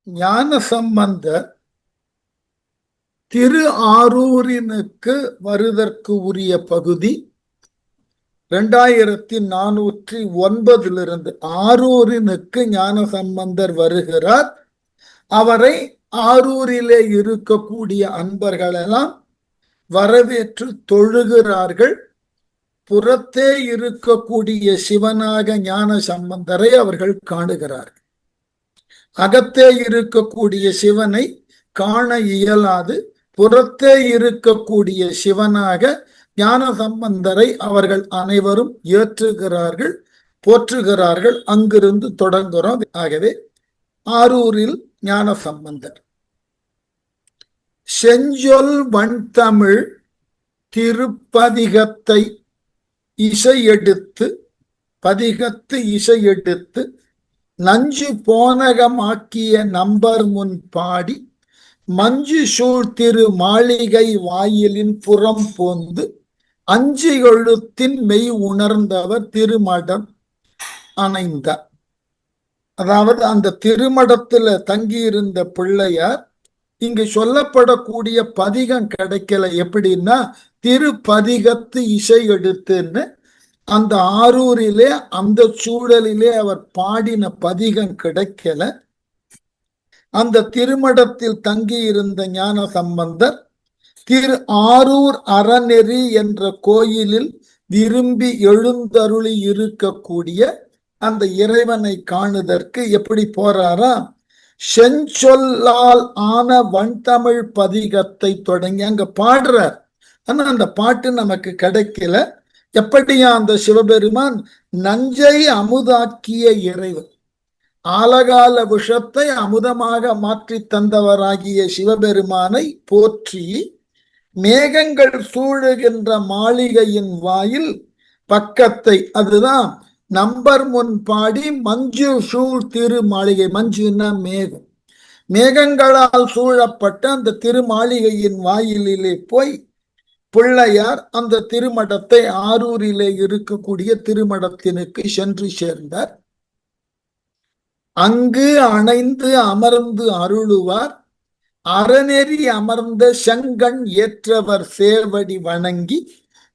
ஞானசம்பந்தர் திரு ஆரூரினுக்கு வருதற்கு உரிய பகுதி 2409 ஆரூரினுக்கு ஞானசம்பந்தர் வருகிறார். அவரை ஆரூரிலே இருக்கக்கூடிய அன்பர்கள் எல்லாம் வரவேற்று தொழுகிறார்கள். புறத்தே இருக்கக்கூடிய சிவனாக ஞானசம்பந்தரை அவர்கள் காணுகிறார்கள். அகத்தே இருக்கக்கூடிய சிவனை காண இயலாது. புறத்தே இருக்கக்கூடிய சிவனாக ஞானசம்பந்தரை அவர்கள் அனைவரும் ஏற்றுகிறார்கள், போற்றுகிறார்கள். அங்கிருந்து தொடங்குகிறோம். ஆகவே ஆரூரில் ஞானசம்பந்தர் செஞ்சொல் வண்தமிழ் திருப்பதிகத்தை இசையெடுத்து நஞ்சு போனகமாக்கிய நம்பர் முன் பாடி மஞ்சு சூழ் திரு மாளிகை வாயிலின் புறம் போந்து அஞ்சு எழுத்தின் மெய் உணர்ந்தவர் திருமடம் அணைந்தார். அதாவது அந்த திருமடத்துல தங்கியிருந்த பிள்ளையார் இங்கு சொல்லப்படக்கூடிய பதிகம் கிடைக்கல. எப்படின்னா திருப்பதிகத்து இசை எடுத்துன்னு அந்த ஆரூரிலே அந்த சூழலிலே அவர் பாடின பதிகம் கிடைக்கல. அந்த திருமடத்தில் தங்கியிருந்த ஞானசம்பந்தர் திரு ஆரூர் அறநெறி என்ற கோயிலில் விரும்பி எழுந்தருளி இருக்கக்கூடிய அந்த இறைவனை காணுதற்கு எப்படி போறாரா? செஞ்சொல்லால் ஆன வண்தமிழ் பதிகத்தை தொடங்கி அங்க பாடுறார். ஆனா அந்த பாட்டு நமக்கு கிடைக்கல. எப்படியா அந்த சிவபெருமான் நஞ்சை அமுதாக்கிய இறைவன், ஆலகால விஷத்தை அமுதமாக மாற்றி தந்தவராகிய சிவபெருமானை போற்றி மேகங்கள் சூழுகின்ற மாளிகையின் வாயில் பக்கத்தை, அதுதான் நம்பர் முன் பாடி மஞ்சு சூழ் திரு மாளிகை. மஞ்சுன்னா மேகம், மேகங்களால் சூழப்பட்ட அந்த திருமாளிகையின் வாயிலிலே போய் பிள்ளையார் அந்த திருமடத்தை ஆரூரிலே இருக்கக்கூடிய திருமடத்தினுக்கு சென்று சேர்ந்தார். அங்கு அணைந்து அமர்ந்து அருளுவார். அறநெறி அமர்ந்த செங்கண் ஏற்றவர் சேவடி வணங்கி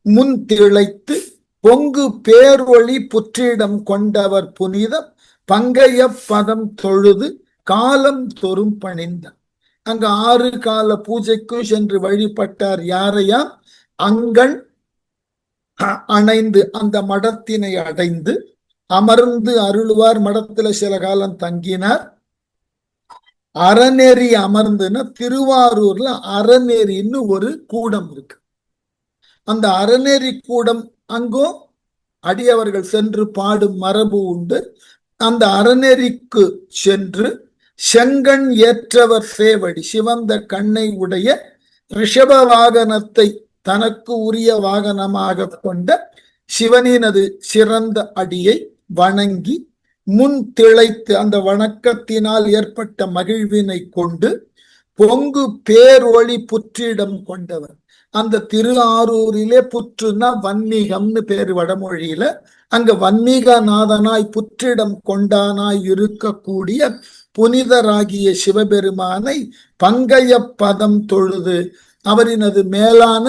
முன் திளைத்து பொங்கு பேரொளி புற்றிடம் கொண்டவர் புனிதம் பங்கைய பதம் தொழுது காலம் தொறும் பணிந்தார். அங்க 6 கால பூஜைக்கும் சென்று வழிபட்டார். யாரையா? அங்கண் அணைந்து அந்த மடத்தினை அடைந்து அமர்ந்து அருளுவார். மடத்துல சில காலம் தங்கினார். அறநெறி அமர்ந்துன்னா திருவாரூர்ல அறநெறின்னு ஒரு கூடம் இருக்கு. அந்த அறநெறி கூடம் அங்கோ அடியவர்கள் சென்று பாடும் மரபு உண்டு. அந்த அறநெறிக்கு சென்று செங்கண் ஏற்றவர் சேவடி, சிவந்த கண்ணை உடைய ரிஷப வாகனத்தை தனக்கு உரிய வாகனமாக கொண்ட சிவனினது சிறந்த அடியை வணங்கி முன் திளைத்து அந்த வணக்கத்தினால் ஏற்பட்ட மகிழ்வினை கொண்டு பொங்கு பேரொளி புற்றிடம் கொண்டவர். அந்த திரு ஆரூரிலே புற்றுனா வன்மீகம்னு பேரு வடமொழியில. அங்க வன்மீகநாதனாய் புற்றிடம் கொண்டானாய் இருக்கக்கூடிய புனிதராகிய சிவபெருமானை பங்கைய பதம் தொழுது அவரினது மேலான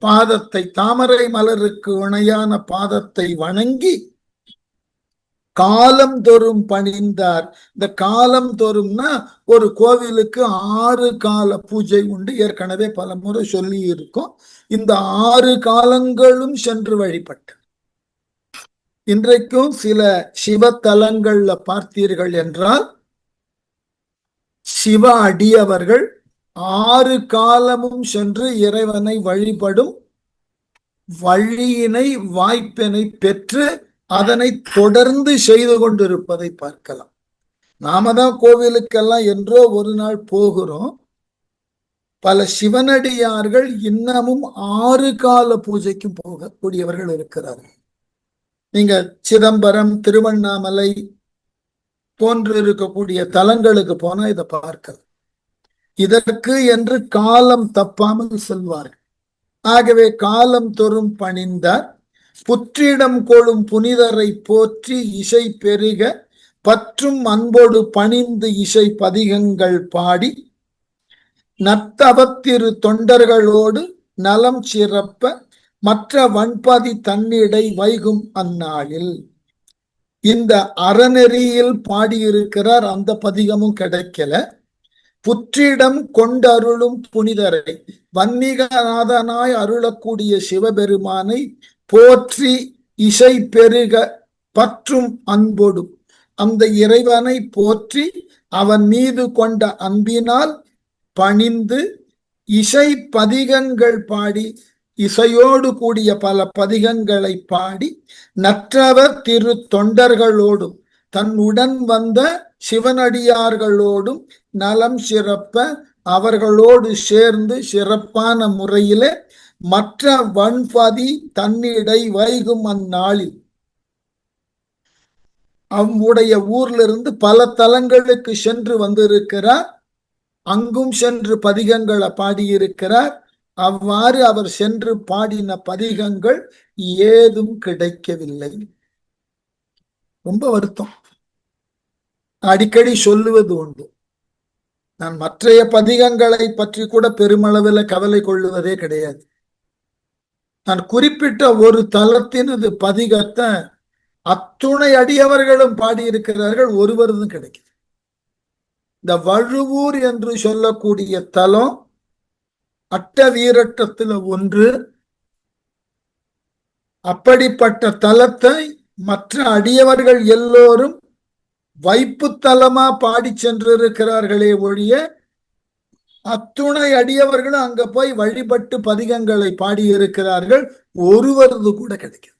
பாதத்தை, தாமரை மலருக்கு இணையான பாதத்தை வணங்கி காலம் தோறும் பணிந்தார். இந்த காலம் தோறும்னா ஒரு கோவிலுக்கு 6 கால பூஜை உண்டு. ஏற்கனவே பல முறை சொல்லி இருக்கும். இந்த 6 காலங்களும் சென்று வழிபட்டார். இன்றைக்கும் சில சிவத்தலங்கள்ல பார்த்தீர்கள் என்றால் சிவ அடியவர்கள் 6 காலமும் சென்று இறைவனை வழிபடும் வழியினை, வாய்ப்பினை பெற்று அதனை தொடர்ந்து செய்து கொண்டிருப்பதை பார்க்கலாம். நாம தான் கோவிலுக்கெல்லாம் என்றோ ஒரு நாள் போகிறோம். பல சிவனடியார்கள் இன்னமும் 6 கால பூஜைக்கும் போகக்கூடியவர்கள் இருக்கிறார்கள். நீங்க சிதம்பரம், திருவண்ணாமலை போன்று இருக்கக்கூடிய தலங்களுக்கு போனா இதை பார்க்கலாம். இதற்கு என்று காலம் தப்பாமல் செல்வார்கள். ஆகவே காலம் தோறும் பணிந்தார். புற்றிடம் கொளும் புனிதரை போற்றி இசை பெருக பற்றும் அன்போடு பணிந்து இசை பதிகங்கள் பாடி நத்தவத்திரு தொண்டர்களோடு நலம் சிறப்ப மற்ற வன்பதி தன்னிடை வைகும் அந்நாளில். இந்த அறநெறியில் பாடியிருக்கிறார். அந்த பதிகமும் கிடைக்கல. புற்றிடம் கொண்டருளும் புனிதரை, வன்னிகநாதனாய் அருளக்கூடிய சிவபெருமானை போற்றி இசை பெருக பற்றும் அன்போடும், அந்த இறைவனை போற்றி அவன் மீது கொண்ட அன்பினால் பணிந்து இசை பதிகங்கள் பாடி, இசையோடு கூடிய பல பதிகங்களை பாடி நற்றவர் திரு தொண்டர்களோடும் தன்னுடன் வந்த சிவனடியார்களோடும் நலம் சிறப்ப அவர்களோடு சேர்ந்து சிறப்பான முறையிலே மற்ற வன்பதி தன்னிடை வைகும் அந்நாளில். அவனுடைய ஊர்ல இருந்து பல தலங்களுக்கு சென்று வந்திருக்கிறார். அங்கும் சென்று பதிகங்களை பாடியிருக்கிறார். அவ்வாறு அவர் சென்று பாடின பதிகங்கள் ஏதும் கிடைக்கவில்லை. ரொம்ப வருத்தம். அடிக்கடி சொல்லுவது உண்டு, நான் மற்றைய பதிகங்களை பற்றி கூட பெருமளவில் கவலை கொள்ளுவதே கிடையாது. நான் குறிப்பிட்ட ஒரு தலத்தினது பதிகத்தை அத்துணை அடியவர்களும் பாடியிருக்கிறார்கள், ஒருவரதும் கிடைக்குது. இந்த வழுவூர் என்று சொல்லக்கூடிய தலம் அட்ட வீரட்டத்துல ஒன்று. அப்படிப்பட்ட தலத்தை மற்ற அடியவர்கள் எல்லோரும் வைப்பு தலமா பாடி சென்றிருக்கிறார்களே ஒழிய அத்துணை அடியவர்களும் அங்க போய் வழிபட்டு பதிகங்களை பாடியிருக்கிறார்கள், ஒருவரது கூட கிடைக்கும்.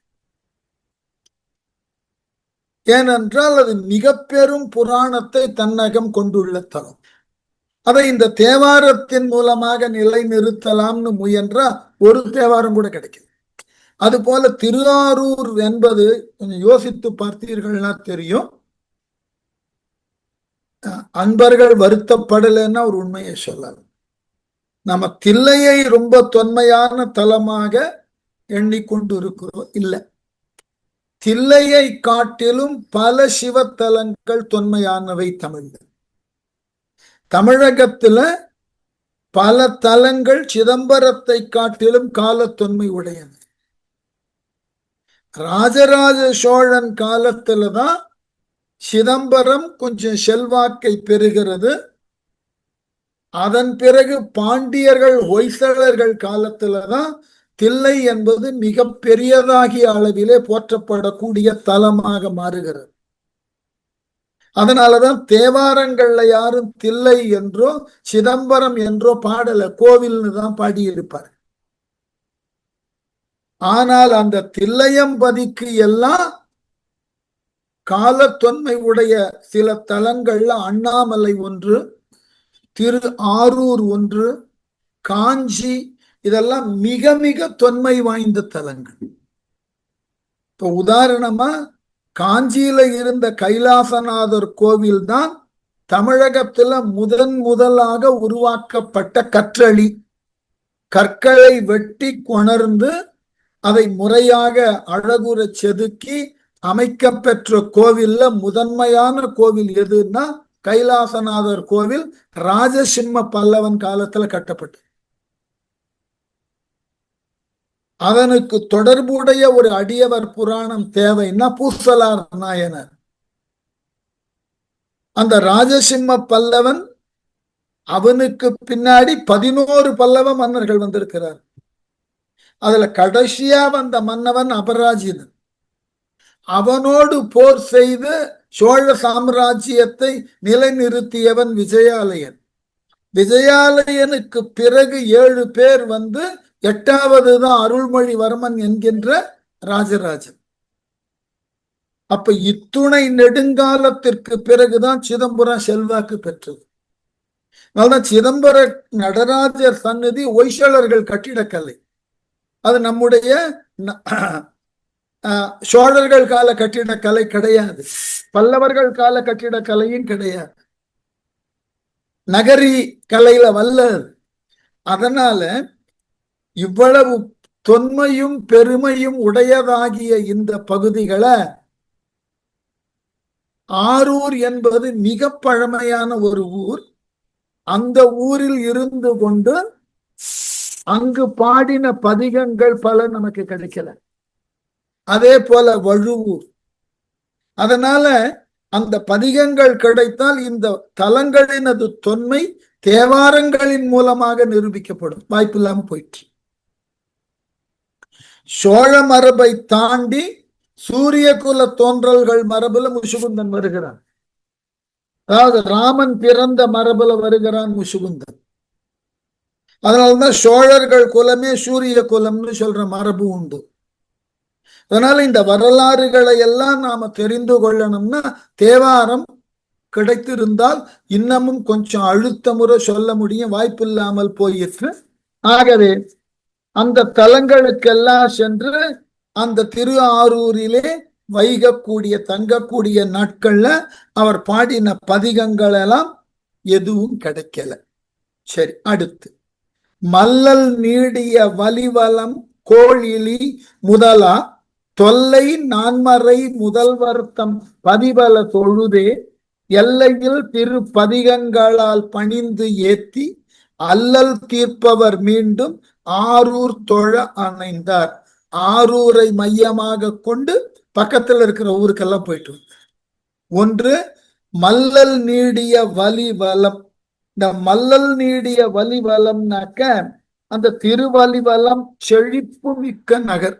ஏனென்றால் அது மிக பெரும் புராணத்தை தன்னகம் கொண்டுள்ள தலம். அதை இந்த தேவாரத்தின் மூலமாக நிலைநிறுத்தலாம்னு முயன்றா ஒரு தேவாரம் கூட கிடைக்கும். அது போல திருவாரூர் என்பது கொஞ்சம் யோசித்து பார்த்தீர்கள்னா தெரியும். அன்பர்கள் வருத்தப்படலைன்னா ஒரு உண்மையை சொல்லலாம். நம்ம தில்லையை ரொம்ப தொன்மையான தலமாக எண்ணிக்கொண்டு இருக்கிறோம். இல்லை, தில்லையை காட்டிலும் பல சிவத்தலங்கள் தொன்மையானவை தமிழ்ல. தமிழகத்துல பல தலங்கள் சிதம்பரத்தை காட்டிலும் கால தொன்மை உடையது. ராஜராஜ சோழன் காலத்துலதான் சிதம்பரம் கொஞ்சம் செல்வாக்கை பெறுகிறது. அதன் பிறகு பாண்டியர்கள் ஹொய்சளர்கள் காலத்துலதான் தில்லை என்பது மிக பெரியதாகிய அளவிலே போற்றப்படக்கூடிய தலமாக மாறுகிறது. அதனாலதான் தேவாரங்கள்ல யாரும் தில்லை என்றோ சிதம்பரம் என்றோ பாடல, கோவில்னு தான் பாடியிருப்பார். ஆனால் அந்த தில்லையம்பதிக்கு எல்லாம் கால தொன்மை உடைய சில தலங்கள்ல அண்ணாமலை ஒன்று, திரு ஆரூர் ஒன்று, காஞ்சி, இதெல்லாம் மிக மிக தொன்மை வாய்ந்த தலங்கள். இப்ப உதாரணமா காஞ்சியில இருந்த கைலாசநாதர் கோவில் தான் தமிழகத்துல முதலாக உருவாக்கப்பட்ட கற்றளி. கற்களை வெட்டி கொணர்ந்து அதை முறையாக அழகுற செதுக்கி அமைக்க பெற்ற கோவில்ல முதன்மையான கோவில் எதுன்னா கைலாசநாதர் கோவில். ராஜசிம்ம பல்லவன் காலத்துல கட்டப்பட்டது. அவனுக்கு தொடர்புடைய ஒரு அடியவர் புராணம் தேவைன்னா பூசலார் நாயனர். அந்த ராஜசிம்ம பல்லவன், அவனுக்கு பின்னாடி 11 பல்லவ மன்னர்கள் வந்திருக்கிறார். அதுல கடைசியா வந்த மன்னவன் அபராஜிதன். அவனோடு போர் செய்து சோழ சாம்ராஜ்யத்தை நிலைநிறுத்தியவன் விஜயாலயன். விஜயாலயனுக்கு பிறகு 7 பேர் வந்து 8வது தான் அருள்மொழிவர்மன் என்கின்ற ராஜராஜன். அப்ப இத்துணை நெடுங்காலத்திற்கு பிறகுதான் சிதம்பரம் செல்வாக்கு பெற்றது. அதனால்தான் சிதம்பர நடராஜர் சன்னதி ஒய்சளர்கள் கட்டிடக்கலை. அது நம்முடைய சோழர்கள் கால கட்டிடக்கலை கிடையாது, பல்லவர்கள் கால கட்டிடக்கலையும் கிடையாது, நகரி கலையில வல்லது. அதனால இவ்வளவு தொன்மையும் பெருமையும் உடையதாகிய இந்த பகுதிகளை ஆரூர் என்பது மிக பழமையான ஒரு ஊர். அந்த ஊரில் இருந்து கொண்டு அங்கு பாடின பதிகங்கள் பல நமக்கு கிடைக்கல. அதே போல வழுவூர். அதனால அந்த பதிகங்கள் கிடைத்தால் இந்த தலங்களினது தொன்மை தேவாரங்களின் மூலமாக நிரூபிக்கப்படும். வாய்ப்பில்லாம போயிற்று. சோழ மரபை தாண்டி சூரிய குல தோன்றல்கள் மரபுல முசுகுந்தன் வருகிறான். அதாவது ராமன் பிறந்த மரபுல வருகிறான் முசுகுந்தன். அதனால்தான் சோழர்கள் குலமே சூரிய குலம்னு சொல்ற மரபு உண்டு. அதனால இந்த வரலாறுகளை எல்லாம் நாம தெரிந்து கொள்ளணும்னா தேவாரம் கிடைத்திருந்தால் இன்னமும் கொஞ்சம் அழுத்தமுறை சொல்ல முடியும். வாய்ப்பில்லாமல் போயிற்று. ஆகவே அந்த தலங்களுக்கெல்லாம் சென்று அந்த திரு ஆரூரிலே வைகக்கூடிய தங்கக்கூடிய நாட்கள்ல அவர் பாடின பதிகங்கள் எல்லாம் எதுவும் கிடைக்கல. சரி, அடுத்து மல்லல் நீடிய வலிவலம் கோழிலி முதலா தொல்லை நான்மறை முதல்வர்த்தம் பதிபல தொழுதே எல்லையில் திரு பதிகங்களால் பணிந்து ஏத்தி அல்லல் தீர்ப்பவர் மீண்டும் ஆரூர் தொழ அணைந்தார். ஆரூரை மையமாக கொண்டு பக்கத்தில் இருக்கிற ஊருக்கெல்லாம் போயிட்டு ஒன்று மல்லல் நீடிய வலிவலம். இந்த மல்லல் நீடிய வலிவலம்னாக்க அந்த திருவலிவலம் செழிப்பு மிக்க நகர்.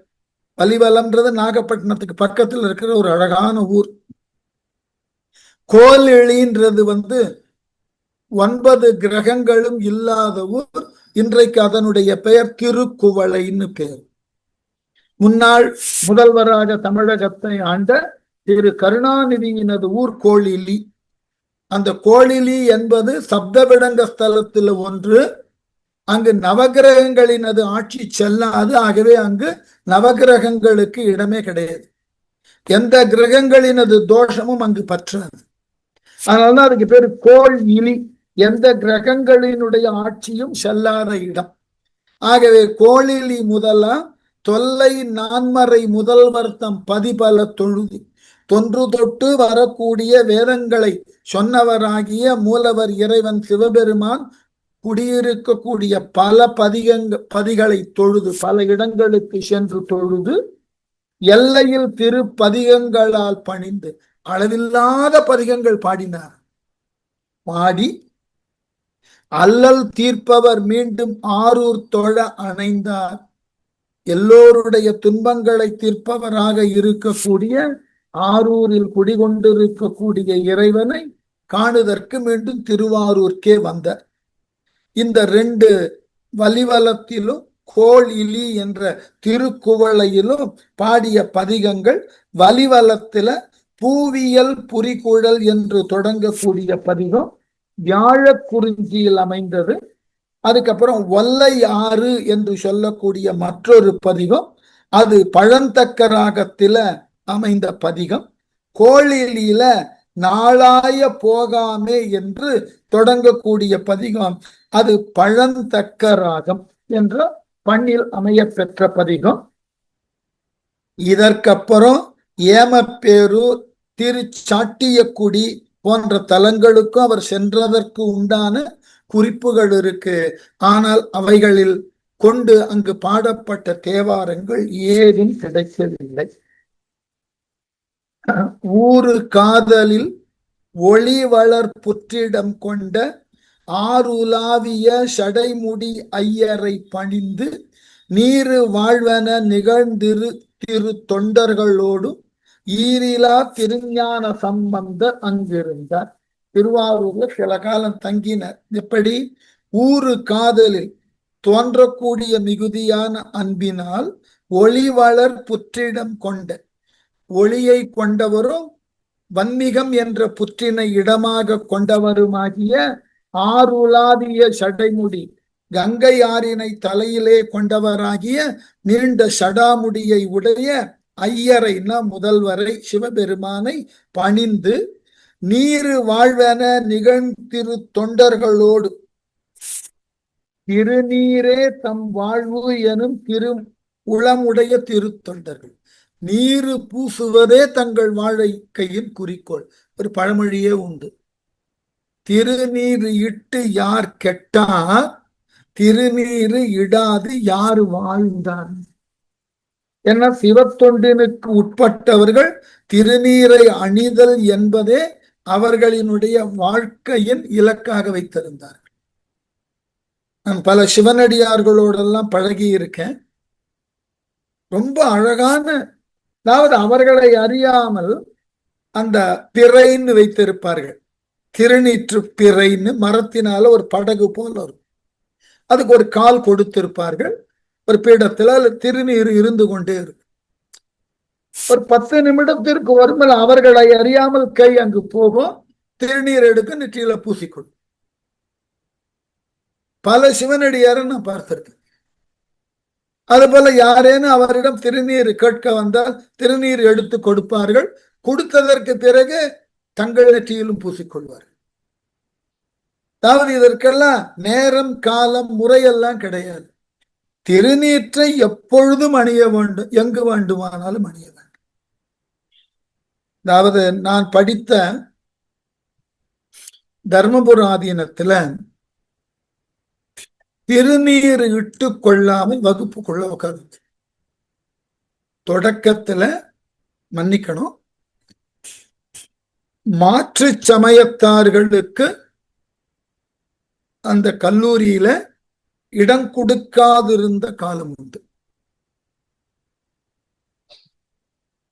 வலிவலம்ன்றது நாகப்பட்டினத்துக்கு பக்கத்தில் இருக்கிற ஒரு அழகான ஊர். கோலிழின்றது 9 கிரகங்களும் இல்லாத ஊர். இன்றைக்கு அதனுடைய பெயர் திருக்குவளைன்னு பெயர். முன்னாள் முதல்வராக தமிழகத்தை ஆண்ட திரு கருணாநிதியினது ஊர் கோழிலி. அந்த கோழிலி என்பது சப்தவிடங்க ஸ்தலத்தில் ஒன்று. அங்கு நவகிரகங்களினது ஆட்சி செல்லாது. ஆகவே அங்கு நவகிரகங்களுக்கு இடமே கிடையாது. எந்த கிரகங்களினது தோஷமும் அங்கு பற்றாது. அதனால்தான் அதுக்கு பேரு கோள் இலி. எந்த கிரகங்களினுடைய ஆட்சியும் செல்லாத இடம். ஆகவே கோழிலி முதலா தொல்லை நான்மறை முதல்வர்த்தம் பதிபல தொழுதி. தொன்று தொட்டு வரக்கூடிய வேதங்களை சொன்னவராகிய மூலவர் இறைவன் சிவபெருமான் குடியிருக்கக்கூடிய பல பதிகளை தொழுது, பல இடங்களுக்கு சென்று தொழுது, எல்லையில் திரு பதிகங்களால் பணிந்து அளவில்லாத பதிகங்கள் பாடினார். பாடி அல்லல் தீர்ப்பவர் மீண்டும் ஆரூர் தொழ அணைந்தார். எல்லோருடைய துன்பங்களை தீர்ப்பவராக இருக்கக்கூடிய ஆரூரில் குடிகொண்டிருக்கக்கூடிய இறைவனை காணுதற்கு மீண்டும் திருவாரூர்க்கே வந்தார். இந்த 2 வலிவலத்திலும் கோள் இலி என்ற திருக்குவளையிலும் பாடிய பதிகங்கள், வலிவலத்தில பூவியல் புரிகுழல் என்று தொடங்கக்கூடிய பதிகம் வியாழ குறிஞ்சியில் அமைந்தது. அதுக்கப்புறம் ஒல்லை ஆறு என்று சொல்லக்கூடிய மற்றொரு பதிகம், அது பழந்தக்க ராகத்தில அமைந்த பதிகம். கோழிலியில நாளாய போகாமே என்று தொடங்கக்கூடிய பதிகம், அது பழந்தக்க ராகம் என்ற பண்ணில் அமைய பெற்ற பதிகம். இதற்கப்புறம் ஏமப்பேரூர், திருச்சாட்டியக்குடி போன்ற தலங்களுக்கும் அவர் சென்றதற்கு உண்டான குறிப்புகள் இருக்கு. ஆனால் அவைகளில் கொண்டு அங்கு பாடப்பட்ட தேவாரங்கள் ஏதும் கிடைக்கவில்லை. ஊரு காதலில் ஒளி வளர் புற்றிடம் கொண்ட ஆறுலாவிய சடைமுடி ஐயரை பணிந்து நீரு வாழ்வன நிகழ்ந்திரு திரு தொண்டர்களோடும் ஈரிலா திருஞான சம்பந்தர் அங்கிருந்தார். திருவாரூர்ல சில காலம் தங்கினார். எப்படி? ஊரு காதலில் தோன்றக்கூடிய மிகுதியான அன்பினால் ஒளி வளர் புற்றிடம் கொண்ட, ஒளியை கொண்டவரும் வன்மிகம் என்ற புற்றினை இடமாக கொண்டவருமாகிய ஆறுலாவிய சடைமுடி, கங்கை ஆறினை தலையிலே கொண்டவராகிய நீண்ட சடாமுடியை உடைய ஐயரைனா முதல்வரை சிவபெருமானை பணிந்து நீரு வாழ்வென நிகழ்ந்திரு தொண்டர்களோடு, திருநீரே தம் வாழ்வு எனும் திரு உளமுடைய திருத்தொண்டர்கள், நீரு பூசுவதே தங்கள் வாழ்க்கையின் குறிக்கோள். ஒரு பழமொழியே உண்டு, திருநீர் இட்டு யார் கெட்டார், திருநீரு இடாது யார் வாழ்ந்தார். ஏன்னா சிவத்தொண்டினுக்கு உட்பட்டவர்கள் திருநீரை அணிதல் என்பதே அவர்களினுடைய வாழ்க்கையின் இலக்காக வைத்திருந்தார்கள். நான் பல சிவனடியார்களோடெல்லாம் பழகி இருக்கேன். ரொம்ப அழகான, அதாவது அவர்களை அறியாமல் அந்த பிறைன்னு வைத்திருப்பார்கள். திருநீற்று பிறைன்னு மரத்தினால ஒரு படகு போல வரும். அதுக்கு ஒரு கால் கொடுத்திருப்பார்கள். ஒரு பீடத்துல திருநீர் இருந்து கொண்டே இருக்கும். ஒரு 10 நிமிடத்திற்கு ஒருமல் அவர்களை அறியாமல் கை அங்கு போகும், திருநீர் எடுத்து நெற்றியில பூசிக்கொள்ளும். பல சிவனடியாரை நான் பார்த்திருக்கேன். அதுபோல யாரேனும் அவரிடம் திருநீர் கேட்க வந்தால் திருநீர் எடுத்து கொடுப்பார்கள். கொடுத்ததற்கு பிறகு தங்கள் நெற்றியிலும் பூசிக்கொள்வார்கள். அதாவது இதற்கெல்லாம் நேரம், காலம், முறையெல்லாம் கிடையாது. திருநீற்றை எப்பொழுதும் அணிய வேண்டும், எங்கு வேண்டுமானாலும் அணிய வேண்டும். அதாவது நான் படித்த தர்மபுர ஆதீனத்துல திருநீர் இட்டு கொள்ளாமல் வகுப்புக்குள்ள உட்கார்ந்து, தொடக்கத்துல மன்னிக்கணும், மாற்று சமயத்தார்களுக்கு அந்த கல்லூரியில இடம் கொடுக்காதிருந்த காலம் உண்டு.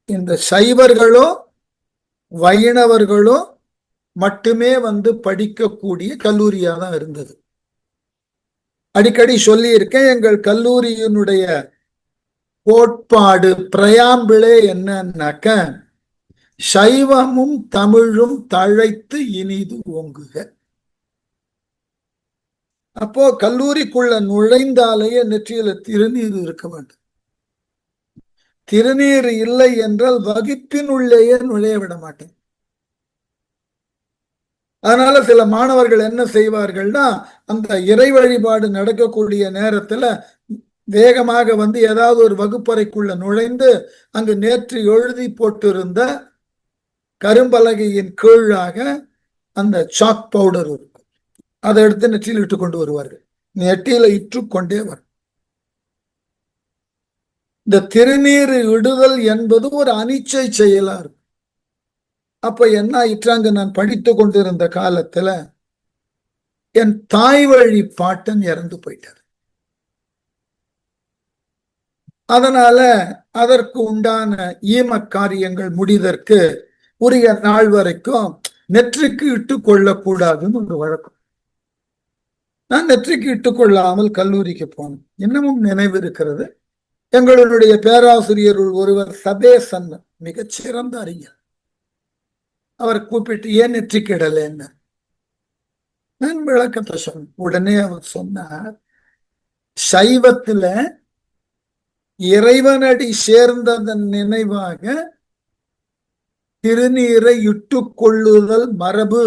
இந்த சைவர்களோ வைணவர்களோ மட்டுமே வந்து படிக்கக்கூடிய கல்லூரியா தான் இருந்தது. அடிக்கடி சொல்லி இருக்கேன், எங்கள் கல்லூரியினுடைய கோட்பாடு பிரயாம்பிளே என்னன்னாக்க, சைவமும் தமிழும் தழைத்து இனிது ஓங்குக. அப்போ கல்லூரிக்குள்ள நுழைந்தாலேயே நெற்றியில திருநீர் இருக்க வேண்டும். திருநீர் இல்லை என்றால் வகுப்பின் உள்ளேயே நுழைய விட மாட்டேன். அதனால சில மாணவர்கள் என்ன செய்வார்கள்னா, அந்த இறை வழிபாடு நடக்கக்கூடிய நேரத்துல வேகமாக வந்து ஏதாவது ஒரு வகுப்பறைக்குள்ள நுழைந்து அங்கு நேற்று எழுதி போட்டிருந்த கரும்பலகையின் கீழாக அந்த சாக் பவுடர் இருக்கும், அதை எடுத்து நெற்றியில் இட்டு கொண்டு வருவார்கள். நெற்றியில இட்டு கொண்டே வரும். இந்த திருநீர் இடுதல் என்பது ஒரு அனிச்சை செயலா இருக்கும். அப்ப என்ன ஆயிற்றாங்க, நான் படித்து கொண்டிருந்த காலத்துல என் தாய் வழி பாட்டன் இறந்து போயிட்டார். அதனால அதற்கு உண்டான ஈம காரியங்கள் முடிதற்கு உரிய நாள் வரைக்கும் நெற்றிக்கு இட்டு கொள்ளக்கூடாதுன்னு ஒரு வழக்கம். நான் நெற்றிக்கு இட்டுக் கொள்ளாமல் கல்லூரிக்கு போனேன். இன்னமும் நினைவு இருக்கிறது. எங்களுடைய பேராசிரியர் ஒருவர் சதேசன், மிகச்சிறந்த அறிஞர், அவர் கூப்பிட்டு ஏன் நெற்றிக்கிடல என்ன, நான் விளக்கத்தை சொன்னேன். உடனே அவர் சொன்னார், சைவத்துல இறைவனடி சேர்ந்ததன் நினைவாக திருநீரை இட்டு கொள்ளுதல் மரபு.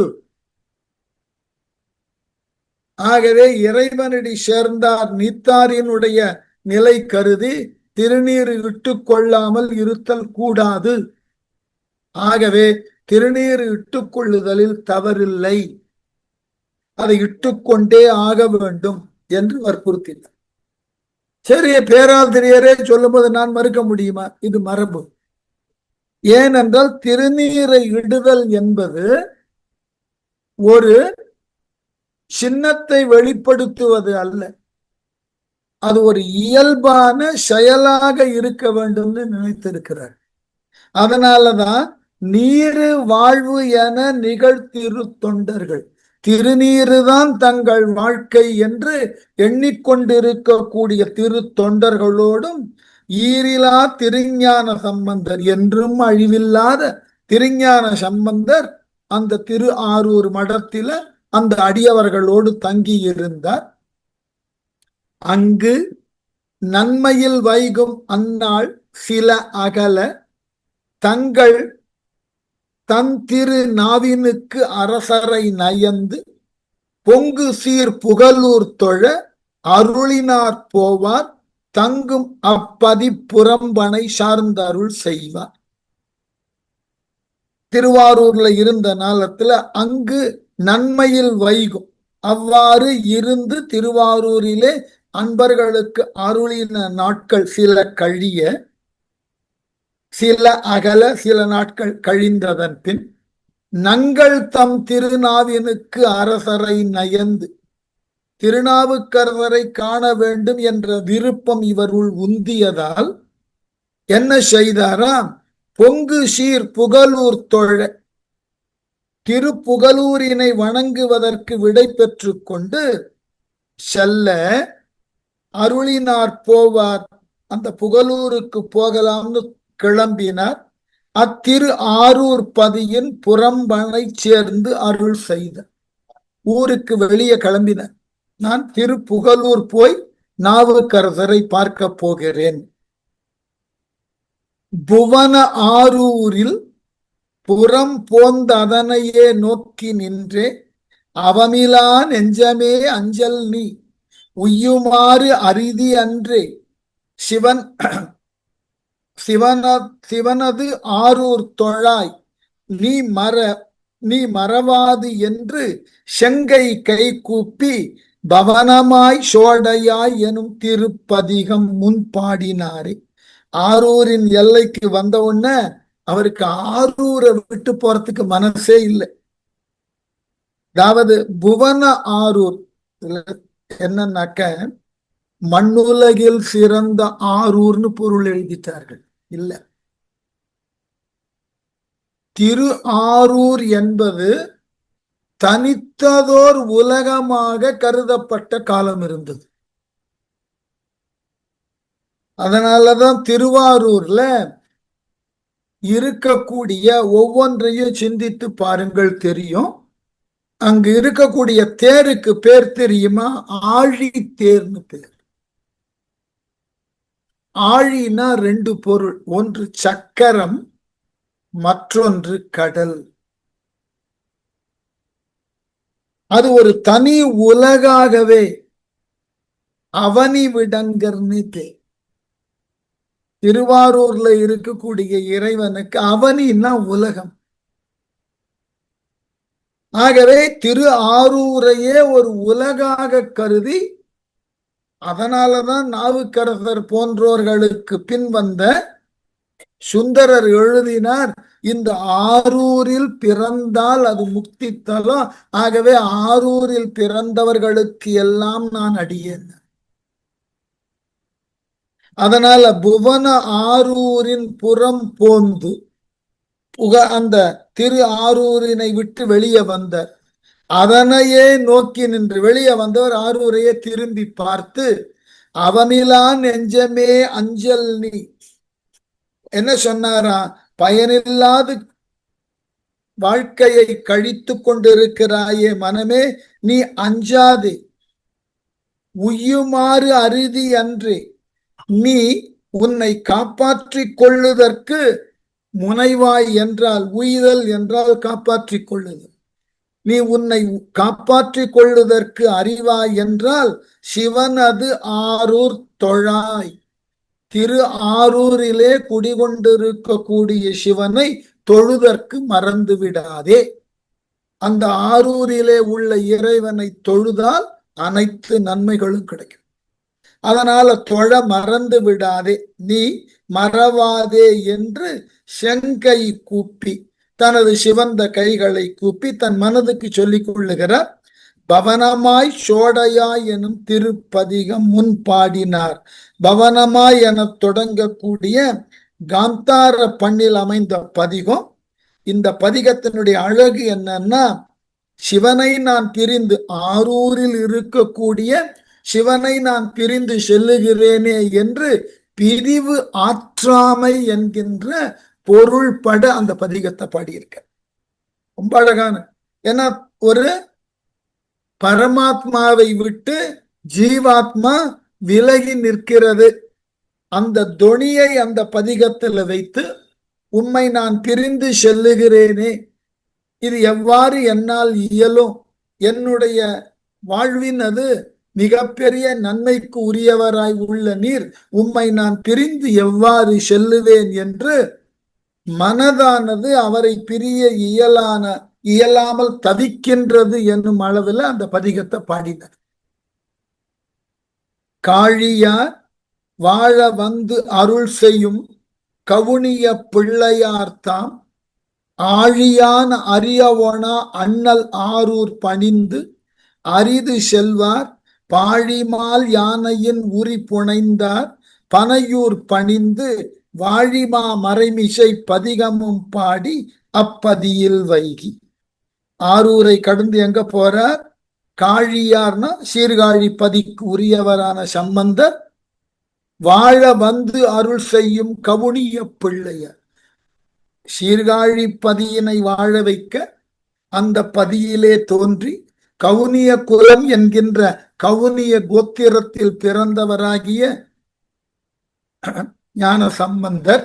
ஆகவே இறைவனடி சேர்ந்தார் நீத்தாரினுடைய நிலை கருதி திருநீர் இட்டு கொள்ளாமல் இருத்தல் கூடாது. ஆகவே திருநீர் இட்டுக் கொள்ளுதலில் தவறில்லை, அதை இட்டுக்கொண்டே ஆக வேண்டும் என்று வற்புறுத்தினார். சரி, பேராசிரியரே சொல்லும் போது நான் மறுக்க முடியுமா? இது மரபு. ஏனென்றால் திருநீரை இடுதல் என்பது ஒரு சின்னத்தை வெளிப்படுத்துவது அல்ல, அது ஒரு இயல்பான செயலாக இருக்க வேண்டும்னு நினைத்திருக்கிறார். அதனாலதான் நீரு வாழ்வு என நிகழ்த்திரு தொண்டர்கள் திருநீருதான் தங்கள் வாழ்க்கை என்று எண்ணிக்கொண்டிருக்கக்கூடிய திரு தொண்டர்களோடும் ஈரிலா திருஞான சம்பந்தர், என்றும் அழிவில்லாத திருஞான சம்பந்தர் அந்த திரு ஆரூர் மடத்தில அந்த அடியவர்களோடு தங்கி இருந்தார். அங்கு நன்மையில் வைகும் அந்நாள் சில அகல தங்கள் தன் திரு நாவினுக்கு அரசரை நயந்து பொங்கு சீர் புகழூர் தொழ அருளினார் போவார் தங்கும் அப்பதி புறம்பனை சார்ந்தருள் செய்வார். திருவாரூர்ல இருந்த நாளத்துல அங்கு நன்மையில் வைகும். அவ்வாறு இருந்து திருவாரூரிலே அன்பர்களுக்கு அருளின நாட்கள் சில கழிய, சில அகல, சில நாட்கள் கழிந்ததன் பின் நங்கள் தம் திருநாவினுக்கு அரசரை நயந்து திருநாவுக்கரசரை காண வேண்டும் என்ற விருப்பம் இவருள் உந்தியதால் என்ன செய்தாராம்? பொங்கு சீர் புகழூர் தொழ திருப்புகலூரினை வணங்குவதற்கு விடை பெற்று கொண்டு செல்ல அருளினார் போவார். அந்த புகலூருக்கு போகலாம்னு கிளம்பினார். அத்திரு ஆரூர் பதியின் புறம்பனை சேர்ந்து அருள் செய்த ஊருக்கு வெளியே கிளம்பினார். நான் திருப்புகலூர் போய் நாவுக்கரசரை பார்க்க போகிறேன். புவன ஆரூரில் புறம் போந்ததனையே நோக்கி நின்றே அவமிலா நெஞ்சமே அஞ்சல் நீ உய்யுமாறு அரிதி அன்றே சிவன் சிவனது ஆரூர் தொழாய் நீ மறவாது என்று செங்கை கை கூப்பி பவனமாய் சோடையாய் எனும் திருப்பதிகம் முன்பாடினாரே. ஆரூரின் எல்லைக்கு வந்த உடனே அவருக்கு ஆரூரை விட்டு போறதுக்கு மனசே இல்லை. அதாவது புவன ஆரூர் என்னன்னாக்க மண்ணுலகில் சிறந்த ஆரூர்னு பொருள் எழுதிட்டார்கள். இல்ல, திரு ஆரூர் என்பது தனித்ததோர் உலகமாக கருதப்பட்ட காலம் இருந்தது. அதனாலதான் திருவாரூர்ல இருக்கக்கூடிய ஒவ்வொன்றையும் சிந்தித்து பாருங்கள், தெரியும். அங்கு இருக்கக்கூடிய தேருக்கு பேர் தெரியுமா? ஆழி தேர்னு பேர். ஆழினா ரெண்டு பொருள், ஒன்று சக்கரம், மற்றொன்று கடல். அது ஒரு தனி உலகாகவே அவனி விடங்கர்னு பேர். திருவாரூர்ல இருக்கக்கூடிய இறைவனுக்கு அவனின்னா உலகம். ஆகவே திரு ஆரூரையே ஒரு உலகாக கருதி, அதனாலதான் நாவுக்கரசர் போன்றோர்களுக்கு பின் வந்த சுந்தரர் எழுதினார், இந்த ஆரூரில் பிறந்தால் அது முக்தி தலம். ஆகவே ஆரூரில் பிறந்தவர்களுக்கு எல்லாம் நான் அடியேன். அதனால புவன ஆரூரின் புறம் போந்து அந்த திரு ஆரூரினை விட்டு வெளியே வந்தார். அதனையே நோக்கி நின்று வெளியே வந்தவர் ஆரூரையே திரும்பி பார்த்து அவனிலான் நெஞ்சமே அஞ்சல் நீ என்ன சொன்னாரா? பயனில்லாத வாழ்க்கையை கழித்து கொண்டிருக்கிறாயே மனமே, நீ அஞ்சாதே, உய்யுமாறு அருதி அன்றே, நீ உன்னை காப்பாற்றிக் கொள்ளுதற்கு முனைவாய் என்றால் உய்தல் என்றால் காப்பாற்றிக் கொள்ளுதல். நீ உன்னை காப்பாற்றிக் கொள்ளுதற்கு அறிவாய் என்றால் சிவனது ஆரூர் தொழாய். திரு ஆரூரிலே குடிகொண்டிருக்கக்கூடிய சிவனை தொழுதற்கு மறந்து விடாதே. அந்த ஆரூரிலே உள்ள இறைவனை தொழுதால் அனைத்து நன்மைகளும் கிடைக்கும். அதனால தொழ மறந்து விடாதே, நீ மறவாதே என்று செங்கை கூப்பி, தனது சிவந்த கைகளை கூப்பி தன் மனதுக்கு சொல்லிக் கொள்ளுகிறார். பவனமாய் சோடையாய் எனும் திருப்பதிகம் முன் பாடினார். பவனமாய் என தொடங்கக்கூடிய காந்தார பண்ணில் அமைந்த பதிகம். இந்த பதிகத்தினுடைய அழகு என்னன்னா, சிவனை நான் பிரிந்து ஆரூரில் இருக்கக்கூடிய சிவனை நான் பிரிந்து செல்லுகிறேனே என்று பிரிவு ஆற்றாமை என்கின்ற பொருள்பட அந்த பதிகத்தை பாடியிருக்க. ரொம்ப அழகான, ஏன்னா ஒரு பரமாத்மாவை விட்டு ஜீவாத்மா விலகி நிற்கிறது. அந்த தொனியை அந்த பதிகத்தில் வைத்து உம்மை நான் பிரிந்து செல்லுகிறேனே, இது எவ்வாறு என்னால் இயலும், என்னுடைய வாழ்வின் அது மிகப்பெரிய நன்மைக்கு உரியவராய் உள்ள நீர், உம்மை நான் பிரிந்து எவ்வாறு செல்லுவேன் என்று மனதானது அவரை பிரிய இயலாமல் தவிக்கின்றது என்னும் அளவில் அந்த பதிகத்தை பாடினார். காழியார் வாழ வந்து அருள் செய்யும் கவுனிய பிள்ளையார்தாம் ஆழியான அரியவொனா அண்ணல் ஆரூர் பணிந்து அரிது செல்வார் பாழிமால் யானையின் உரி புனைந்தார் பனையூர் பணிந்து வாழிமா மறைமிசை பதிகமும் பாடி அப்பதியில் வைகி. ஆரூரை கடந்து எங்க போறார்? காழியார்னா சீர்காழி பதிக்கு உரியவரான சம்பந்தர் வாழ வந்து அருள் செய்யும் கவுனிய பிள்ளையர், சீர்காழி பதியினை வாழ வைக்க அந்த பதியிலே தோன்றி கவுனிய குலம் என்கின்ற கவுனிய கோத்திரத்தில் பிறந்தவராகிய ஞான சம்பந்தர்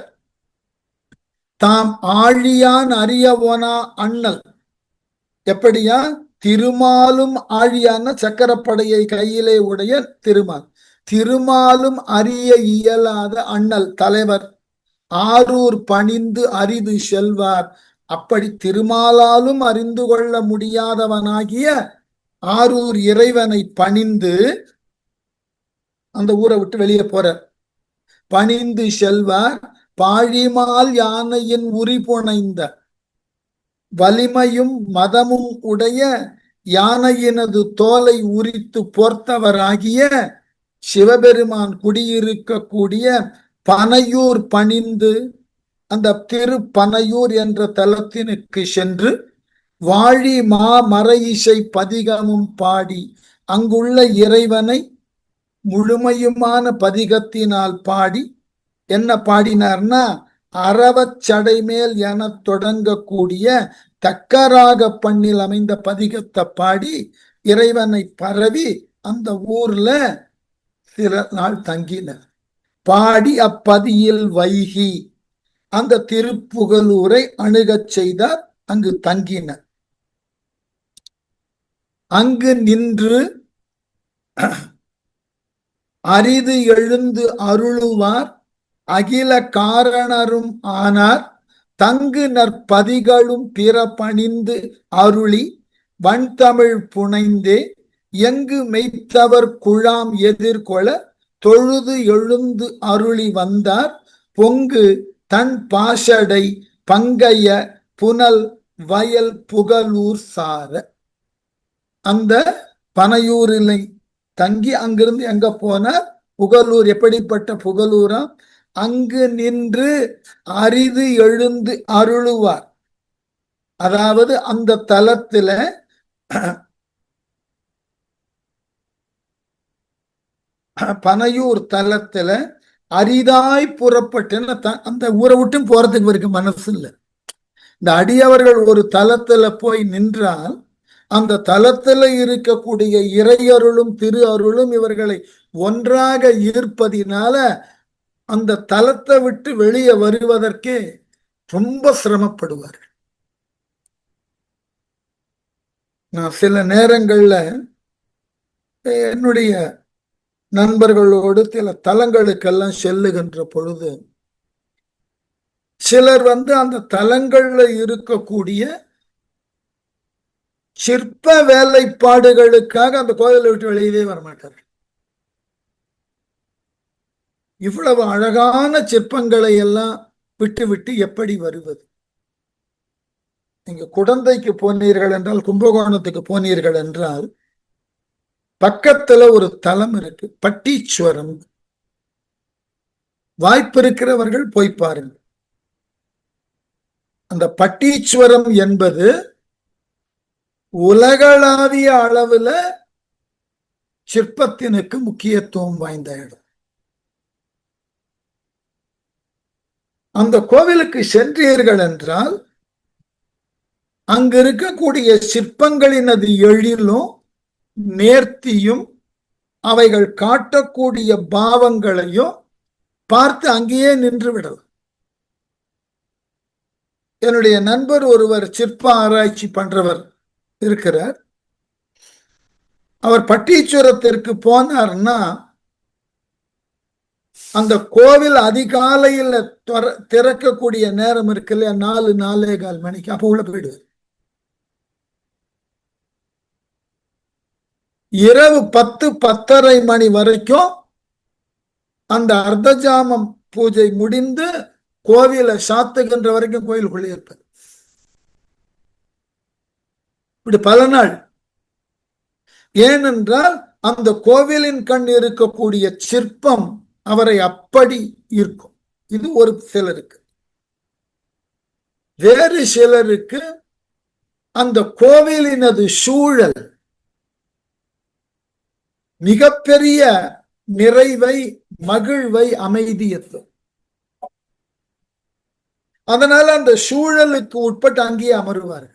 தாம் ஆழியான் அரியவொனா அண்ணல், எப்படியா? திருமாலும் ஆழியான சக்கரப்படையை கையிலே உடைய திருமால், திருமாலும் அறிய இயலாத அண்ணல் தலைவர் ஆரூர் பணிந்து அரிது செல்வார். அப்படி திருமாலாலும் அறிந்து கொள்ள முடியாதவனாகிய ஆரூர் இறைவனை பணிந்து அந்த ஊரை விட்டு வெளியே போறார். பணிந்து செல்வார் பாழிமால் யானையின் உரி புனைந்த, வலிமையும் மதமும் உடைய யானையினது தோலை உரித்து போர்த்தவராகிய சிவபெருமான் குடியிருக்கக்கூடிய பனையூர் பணிந்து அந்த திருப்பனையூர் என்ற தலத்தினுக்கு சென்று வாழி மறை இசை பதிகமும் பாடி அங்குள்ள இறைவனை முழுமையுமான பதிகத்தினால் பாடி, என்ன பாடினார்னா அறவச்சடை மேல் என தொடங்கக்கூடிய தக்கராக பண்ணில் அமைந்த பதிகத்தை பாடி இறைவனை பரவி அந்த ஊர்ல சில நாள் தங்கினர். பாடி அப்பதியில் வைகி அந்த திருப்புகலூரை அணுகச் செய்தார். அங்கு தங்கினர். அங்கு நின்று அரிது எழுந்து அருளுவார் அகில காரணரும் ஆனார் தங்கு நற்பதிகளும் பிற பணிந்து அருளி வன்தமிழ் புனைந்தே எங்கு மெய்த்தவர் குழாம் எதிர்கொள தொழுது எழுந்து அருளி வந்தார் பொங்கு தன் பாசடை பங்கைய புனல் வயல் புகலூர் சார. அந்த பனையூரிலை தங்கி அங்கிருந்து எங்க போனார்? புகலூர். எப்படிப்பட்ட புகலூரா? அங்கு நின்று அரிது எழுந்து அருளுவார். அதாவது அந்த தலத்துல பனையூர் தலத்துல அரிதாய் புறப்பட்டு அந்த ஊரை விட்டும் போறதுக்கு இவருக்கு மனசு இல்லை. இந்த அடியவர்கள் ஒரு தலத்துல போய் நின்றால் அந்த தலத்துல இருக்கக்கூடிய இறையருளும் திரு அருளும் இவர்களை ஒன்றாக ஈர்ப்பதினால அந்த தலத்தை விட்டு வெளியே வருவதற்கே ரொம்ப சிரமப்படுவார்கள். நான் சில நேரங்கள்ல என்னுடைய நண்பர்களோடு சில தலங்களுக்கெல்லாம் செல்லுகின்ற பொழுது சிலர் அந்த தலங்கள்ல இருக்கக்கூடிய சிற்ப வேலைப்பாடுகளுக்காக அந்த கோயிலை விட்டு வெளியவே வரமாட்டார்கள். இவ்வளவு அழகான சிற்பங்களை எல்லாம் விட்டு விட்டு எப்படி வருவது? நீங்க குடந்தைக்கு போனீர்கள் என்றால், கும்பகோணத்துக்கு போனீர்கள் என்றால், பக்கத்துல ஒரு தலம் இருக்கு, பட்டீஸ்வரம். வாய்ப்பு இருக்கிறவர்கள் போய் பாருங்கள். அந்த பட்டீஸ்வரம் என்பது உலகளாவிய அளவுல சிற்பத்தினுக்கு முக்கியத்துவம் வாய்ந்த இடம். அந்த கோவிலுக்கு சென்றீர்கள் என்றால் அங்கு இருக்கக்கூடிய சிற்பங்களினது எழிலும் நேர்த்தியும் அவைகள் காட்டக்கூடிய பாவங்களையும் பார்த்து அங்கேயே நின்று விடலாம். என்னுடைய நண்பர் ஒருவர் சிற்ப ஆராய்ச்சி பண்றவர் இருக்கிறார். அவர் பட்டீச்சுரத்திற்கு போனார்னா அந்த கோவில் அதிகாலையில் திறக்கக்கூடிய நேரம் இருக்கு இல்லையா, 4-4:15 அப்ப உள்ள போயிடுவார். இரவு 10-10:30 வரைக்கும் அந்த அர்த்தஜாமம் பூஜை முடிந்து கோவிலை சாத்துகின்ற வரைக்கும் கோயிலுக்குள்ளே இருப்பார். இப்படி பல நாள். ஏனென்றால் அந்த கோவிலின் கண் இருக்கக்கூடிய சிற்பம் அவரை அப்படி இருக்கும். இது ஒரு சிலருக்கு. வேறு சிலருக்கு அந்த கோவிலினது சூழல் மிகப்பெரிய நிறைவை, மகிழ்வை, அமைதியத்தை. அதனால அந்த சூழலுக்கு உட்பட்டு அங்கேயே அமருவார்கள்.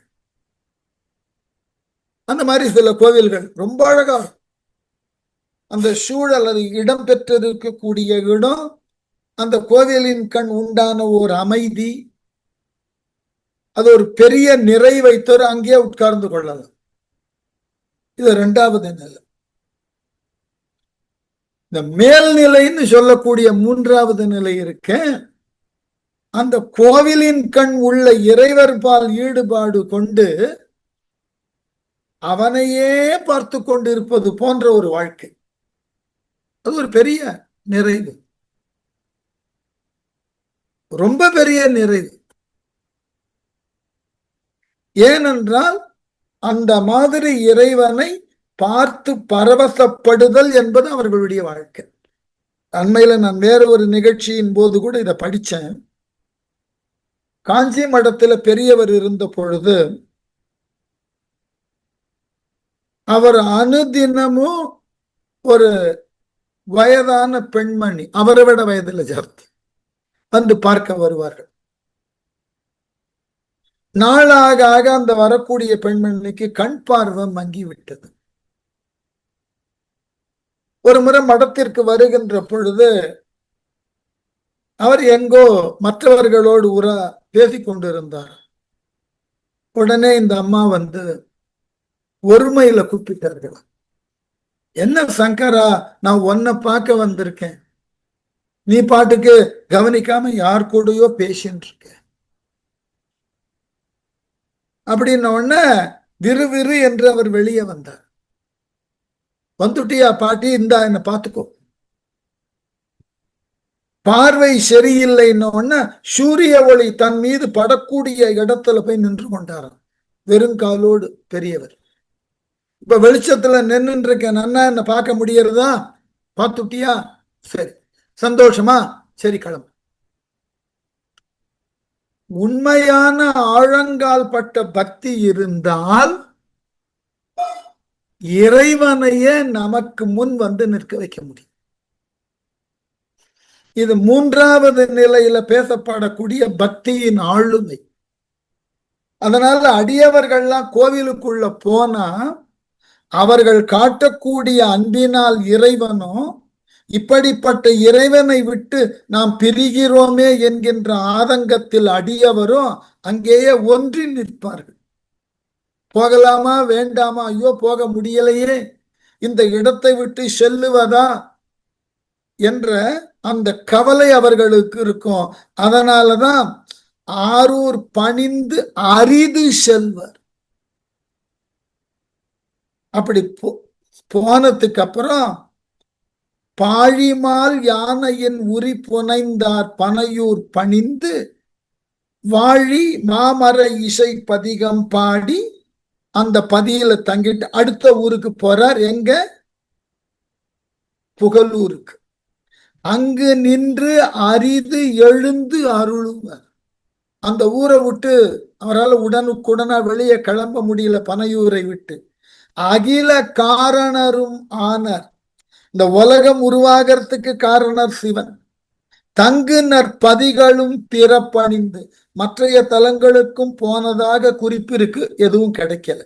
அந்த மாதிரி சில கோவில்கள் ரொம்ப அழகா அந்த சூழல், அது இடம் பெற்றிருக்கக்கூடிய இடம், அந்த கோவிலின் கண் உண்டான ஒரு அமைதி, அது ஒரு பெரிய நிறைவை தர அங்கேயே உட்கார்ந்து கொள்ளலாம். இது 2வது நிலை. இந்த மேல்நிலைன்னு சொல்லக்கூடிய 3வது நிலை இருக்கு. அந்த கோவிலின் கண் உள்ள இறைவர் பால் ஈடுபாடு கொண்டு அவனையே பார்த்து கொண்டிருப்பது போன்ற ஒரு வாழ்க்கை. அது ஒரு பெரிய நிறைவு, ரொம்ப பெரிய நிறைவு. ஏனென்றால் அந்த மாதிரி இறைவனை பார்த்து பரவசப்படுதல் என்பது அவர்களுடைய வாழ்க்கை. அண்மையில நான் வேற ஒரு நிகழ்ச்சியின் போது கூட இதை படிச்சேன். காஞ்சி மடத்துல பெரியவர் இருந்த பொழுது அவர் அனுதினமும் ஒரு வயதான பெண்மணி, அவரை விட வயதில் ஜாஸ்தி, வந்து பார்க்க வருவார்கள். நாளாக ஆக அந்த வரக்கூடிய பெண்மணிக்கு கண் பார்வை மங்கி விட்டது. ஒரு முறை மடத்திற்கு வருகின்ற பொழுது அவர் எங்கோ மற்றவர்களோடு பேசிக் கொண்டிருந்தார். உடனே இந்த அம்மா வந்து ஒருமையில கூப்பிட்டார்கள். என்ன சங்கரா, நான் உன்னை பார்க்க வந்திருக்கேன், நீ பாட்டுக்கு கவனிக்காம யார் கூடயோ பேசின்னு இருக்க அப்படின்ன உடனே விறுவிறு என்று அவர் வெளியே வந்தார். வந்துட்டியா பாட்டி, இந்தா என்ன பார்த்துக்கோ. பார்வை சரியில்லைன்னு உடனே சூரிய ஒளி தன் மீது படக்கூடிய இடத்துல போய் நின்று கொண்டாராம், வெறுங்காலோடு பெரியவர். இப்ப வெளிச்சத்துல நின்று இருக்கேன், நன்னா என்ன பார்க்க முடியறதா, பார்த்துட்டியா, சரி சந்தோஷமா, சரி கிளம்பு. உண்மையான ஆழங்கால் பட்ட பக்தி இருந்தால் இறைவனையே நமக்கு முன் வந்து நிற்க வைக்க முடியும். இது 3வது நிலையில பேசப்படக்கூடிய பக்தியின் ஆளுமை. அதனால அடியவர்கள்லாம் கோவிலுக்குள்ள போனா அவர்கள் காட்டக்கூடிய அன்பினால் இறைவனும், இப்படிப்பட்ட இறைவனை விட்டு நாம் பிரிகிறோமே என்கின்ற ஆதங்கத்தில் அடியவரும் அங்கேயே ஒன்றி நிற்பார்கள். போகலாமா வேண்டாமா, ஐயோ போக முடியலையே, இந்த இடத்தை விட்டு செல்லுவதா என்ற அந்த கவலை அவர்களுக்கு இருக்கும். அதனாலதான் ஆரூர் பணிந்து அரிது செல்வர். அப்படி போனதுக்கு அப்புறம் பாழிமால் யானையின் உரி புனைந்தார் பனையூர் பணிந்து வாழி மாமர இசை பதிகம் பாடி அந்த பதியில தங்கிட்டு அடுத்த ஊருக்கு போறார். எங்க? புகழூருக்கு. அங்கு நின்று அரிது எழுந்து அருளுவர். அந்த ஊரை விட்டு அவரால் உடனுக்குடனா வெளியே கிளம்ப முடியல, பனையூரை விட்டு. அகில காரணரும் ஆனர். இந்த உலகம் உருவாகிறதுக்கு காரணர் சிவன். தங்கு நற்பதிகளும் பிறப்பணிந்து, மற்றைய தலங்களுக்கும் போனதாக குறிப்பு இருக்கு, எதுவும் கிடைக்கல.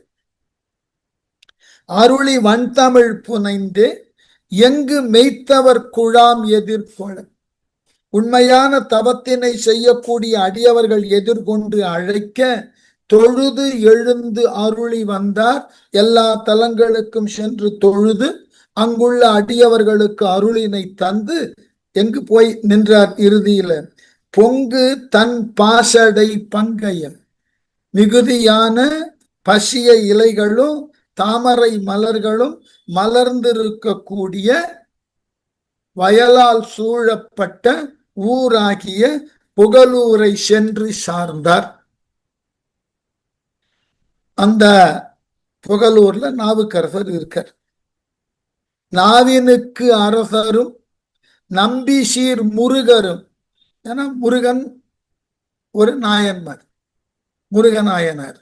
அருளி வன்தமிழ் புனைந்து எங்கு மெய்த்தவர் குழாம் எதிர்கொள்ள. உண்மையான தவத்தினை செய்யக்கூடிய அடியவர்கள் எதிர்கொண்டு அழைக்க தொழுது எழுந்து அருளி வந்தார். எல்லா தலங்களுக்கும் சென்று தொழுது அங்குள்ள அடியவர்களுக்கு அருளினை தந்து எங்கு போய் நின்றார்? இறுதியில பொங்கு தன் பாசடை பங்கயம், மிகுதியான பசிய இலைகளும் தாமரை மலர்களும் மலர்ந்திருக்கக்கூடிய வயலால் சூழப்பட்ட ஊராகிய புகலூரை சென்று சார்ந்தார். அந்த புகலூர்ல நாவுக்கரசர் இருக்கார். நாவினுக்கு அரசரும் நம்பி சீர் முருகரும், ஏன்னா முருகன் ஒரு நாயன்மார், முருகநாயனார்.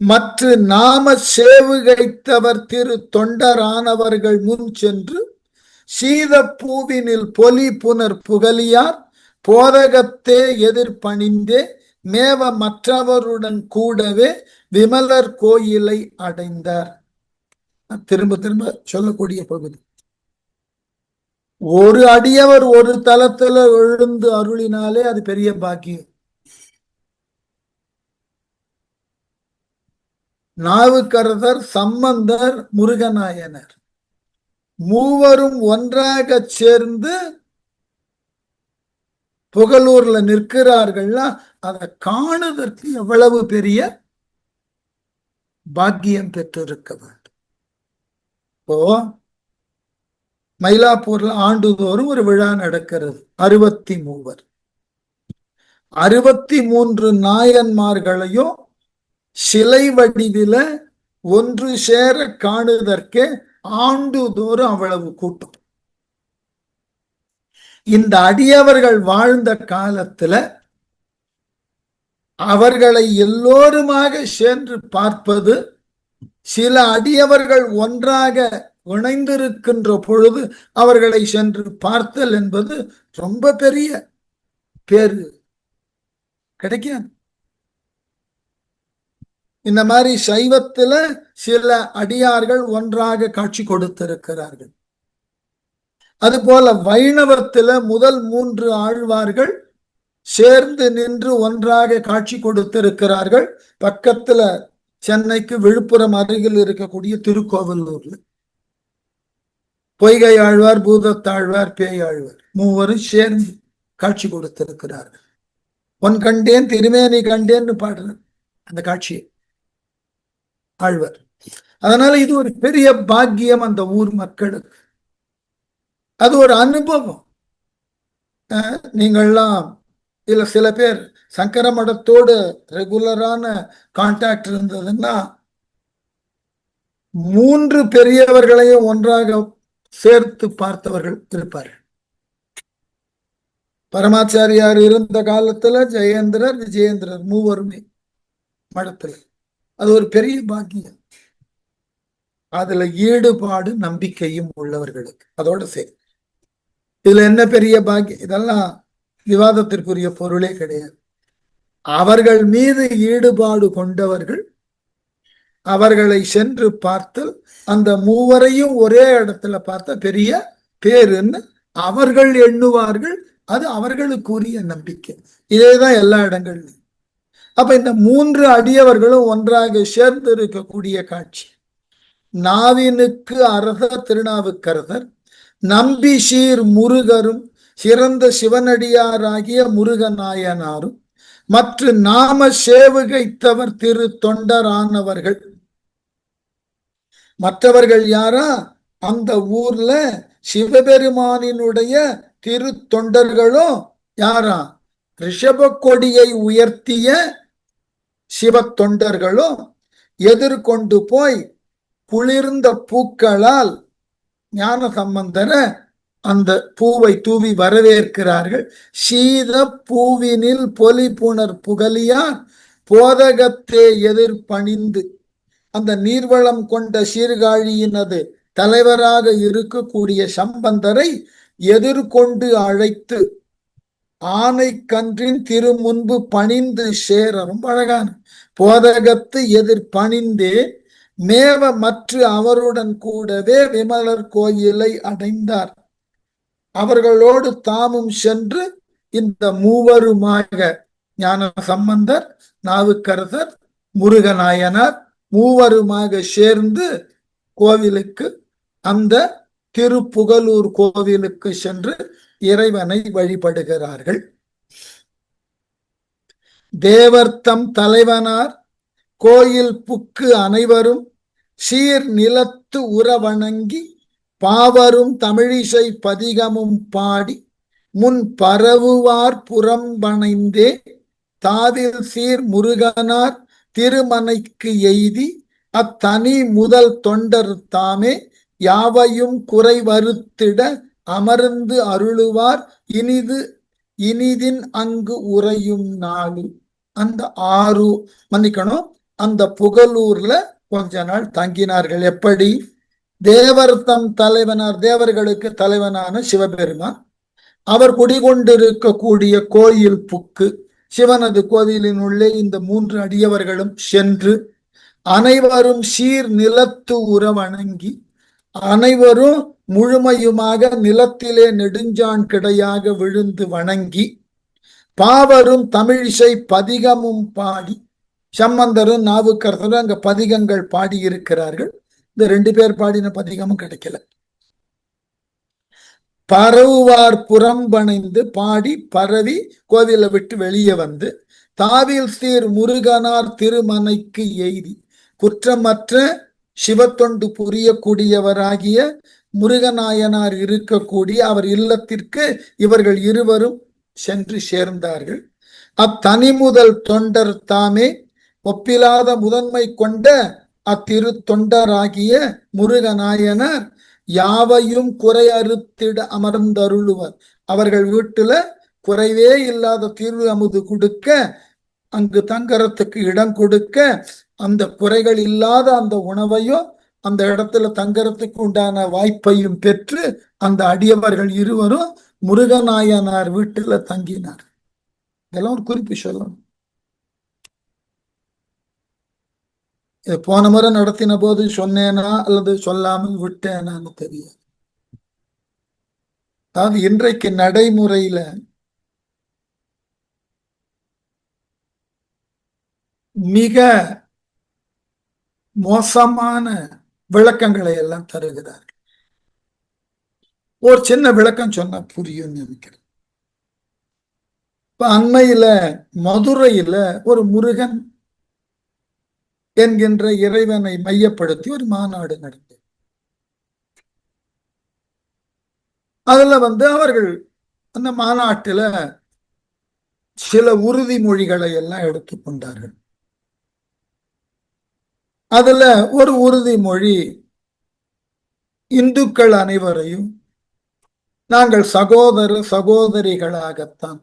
மற்ற நாம சேவுகைத்தவர் திரு தொண்டரானவர்கள் முன் சென்று சீத பூவினில் பொலி புனர் புகழியார் போதகத்தே எதிர்பணிந்தே மேவ மற்றவருடன் கூடவே விமலர் கோயிலை அடைந்தார். திரும்ப திரும்ப சொல்லக்கூடிய பகுதி. ஒரு அடியவர் ஒரு தலத்துல எழுந்து அருளினாலே அது பெரிய பாக்கியம். நாவுக்கரசர், சம்பந்தர், முருகநாயனர் மூவரும் ஒன்றாக சேர்ந்து புகலூர்ல நிற்கிறார்கள்னா அதை காணுதற்கு எவ்வளவு பெரிய பாக்கியம் பெற்றிருக்க வேண்டும். இப்போ மயிலாப்பூர்ல ஆண்டுதோறும் ஒரு விழா நடக்கிறது. 63 63 நாயன்மார்களையும் சிலை வடிவில ஒன்று சேர காணுதற்கே ஆண்டுதோறும் அவ்வளவு கூட்டம். இந்த அடியவர்கள் வாழ்ந்த காலத்துல அவர்களை எல்லோருமாக சென்று பார்ப்பது, சில அடியவர்கள் ஒன்றாக இணைந்திருக்கின்ற பொழுது அவர்களை சென்று பார்த்தல் என்பது ரொம்ப பெரிய பேரு கிடைக்காது. இந்த மாதிரி சைவத்துல சில அடியார்கள் ஒன்றாக காட்சி கொடுத்திருக்கிறார்கள். அதுபோல வைணவத்துல முதல் 3 ஆழ்வார்கள் சேர்ந்து நின்று ஒன்றாக காட்சி கொடுத்திருக்கிறார்கள். பக்கத்துல சென்னைக்கு விழுப்புரம் அருகில் இருக்கக்கூடிய திருக்கோவிலூர்ல பொய்கை ஆழ்வார், பூதத்தாழ்வார், பேயாழ்வார் மூவரும் சேர்ந்து காட்சி கொடுத்திருக்கிறார்கள். பொன் கண்டேன் திருமேனி கண்டேன்னு பாடுற அந்த காட்சியை ஆழ்வார். அதனால இது ஒரு பெரிய பாக்கியம் அந்த ஊர் மக்களுக்கு. அது ஒரு அனுபவம். நீங்கள்லாம் இல்ல சில பேர் சங்கர மடத்தோடு ரெகுலரான கான்டாக்ட் இருந்ததுன்னா 3 பெரியவர்களையும் ஒன்றாக சேர்த்து பார்த்தவர்கள் இருப்பார்கள். பரமாச்சாரியார் இருந்த காலத்துல ஜெயேந்திரர், விஜயேந்திரர் மூவருமே மடத்துல. அது ஒரு பெரிய பாக்கியம். அதுல ஈடுபாடு நம்பிக்கையும் உள்ளவர்களுக்கு. அதோட சரி, இதுல என்ன பெரிய பாக்கியம்? இதெல்லாம் விவாதத்திற்குரிய பொருளே கிடையாது. அவர்கள் மீது ஈடுபாடு கொண்டவர்கள் அவர்களை சென்று பார்த்தல் அந்த மூவரையும் ஒரே இடத்துல பார்த்த பெரிய பேருன்னு அவர்கள் எண்ணுவார்கள். அது அவர்களுக்குரிய நம்பிக்கை. இதேதான் எல்லா இடங்கள்லையும். அப்ப இந்த 3 அடியவர்களும் ஒன்றாக சேர்ந்து இருக்கக்கூடிய காட்சி. நாவினுக்கு அரசர் திருநாவுக்கரசர், நம்பி சீர் முருகரும் சிறந்த சிவனடியாராகிய முருகநாயனாரும் மற்ற நாம சேவுகைத்தவர் திரு தொண்டரானவர்கள். மற்றவர்கள் யாரா? அந்த ஊர்ல சிவபெருமானினுடைய திரு தொண்டர்களும் யாரா? ரிஷப கொடியை உயர்த்திய சிவ தொண்டர்களும் எதிர்கொண்டு போய் குளிர்ந்த பூக்களால் ஞான சம்பந்தர அந்த பூவை தூவி வரவேற்கிறார்கள். சீத பூவினில் பொலி புனர் புகழியார் போதகத்தே எதிர்பணிந்து, அந்த நீர்வளம் கொண்ட சீர்காழியினது தலைவராக இருக்கக்கூடிய சம்பந்தரை எதிர்கொண்டு அழைத்து ஆனை கன்றின் திருமுன்பு பணிந்து சேர, ரொம்ப அழகான போதகத்து எதிர்பணிந்தே மேவ மற்ற அவருடன் கூடவே விமலர் கோயிலை அடைந்தார். அவர்களோடு தாமும் சென்று இந்த மூவருமாக ஞான சம்பந்தர், நாவுக்கரசர், முருகநாயனார் மூவருமாக சேர்ந்து கோவிலுக்கு, அந்த திருப்புகலூர் கோவிலுக்கு சென்று இறைவனை வழிபடுகிறார்கள். தேவர்த்தம் தலைவனார் கோயில் புக்கு அனைவரும் சீர் நிலத்து உறவணங்கி பாவரும் தமிழிசை பதிகமும் பாடி முன் பரவுவார் புறம்பணைந்தே தாவில் சீர் முருகனார் திருமனைக்கு எய்தி அத்தனி முதல் தொண்டர் தாமே யாவையும் குறை வருத்திட அமர்ந்து அருளுவார் இனிதின் அங்கு உறையும் நாளு. அந்த மன்னிக்கணும், அந்த புகலூர்ல கொஞ்ச நாள் தங்கினார்கள். எப்படி? தேவர்த்தம் தலைவனார், தேவர்களுக்கு தலைவனான சிவபெருமான், அவர் குடிகொண்டிருக்கக்கூடிய கோயில் புக்கு, சிவனது கோவிலின் உள்ளே இந்த 3 அடியவர்களும் சென்று அனைவரும் சீர் நிலத்து உறவணங்கி, அனைவரும் முழுமையுமாக நிலத்திலே நெடுஞ்சான் கிடையாக விழுந்து வணங்கி, பாவரும் தமிழிசை பதிகமும் பாடி, சம்பந்தரும் நாவுக்கரசரும் அங்க பதிகங்கள் பாடி இருக்கிறார்கள். இந்த 2 பேர் பாடின பதிகமும் கிடைக்கல. பரவுவார் புறம்பணைந்து பாடி பரவி கோவிலை விட்டு வெளியே வந்து தாவில் சீர் முருகனார் திருமனைக்கு எய்தி, குற்றமற்ற சிவத்தொண்டு புரியக்கூடியவராகிய முருகநாயனார் இருக்கக்கூடிய அவர் இல்லத்திற்கு இவர்கள் இருவரும் சென்று சேர்ந்தார்கள். அத்தனி முதல் தொண்டர் தாமே ஒப்பிலாத முதன்மை கொண்ட அத்திரு தொண்டராகிய முருகநாயனார் யாவையும் குறை அறுத்திட அமர்ந்தருளுவர். அவர்கள் வீட்டுல குறைவே இல்லாத தீர்வு அமுது கொடுக்க, அங்கு தங்கறதுக்கு இடம் கொடுக்க, அந்த குறைகள் இல்லாத அந்த உணவையும் அந்த இடத்துல தங்கறதுக்கு உண்டான வாய்ப்பையும் பெற்று அந்த அடியவர்கள் இருவரும் முருகநாயனார் வீட்டுல தங்கினார். இதெல்லாம் ஒரு குறிப்பு சொல்லணும். போன முறை நடத்தின போது சொன்னேனா அல்லது சொல்லாமல் விட்டேனான்னு தெரியாது. அதாவது இன்றைக்கு நடைமுறையில மிக மோசமான விளக்கங்களை எல்லாம் தருகிறார். ஒரு சின்ன விளக்கம் சொன்னா புரியும் நினைக்கிறேன். இப்ப அண்மையில மதுரையில ஒரு முருகன் என்கின்ற இறைவனை மையப்படுத்தி ஒரு மாநாடு நடந்தது. அதுல அவர்கள் அந்த மாநாட்டுல சில உறுதிமொழிகளை எல்லாம் எடுத்துக்கொண்டார்கள். அதுல ஒரு உறுதிமொழி, இந்துக்கள் அனைவரையும் நாங்கள் சகோதர சகோதரிகளாகத்தான்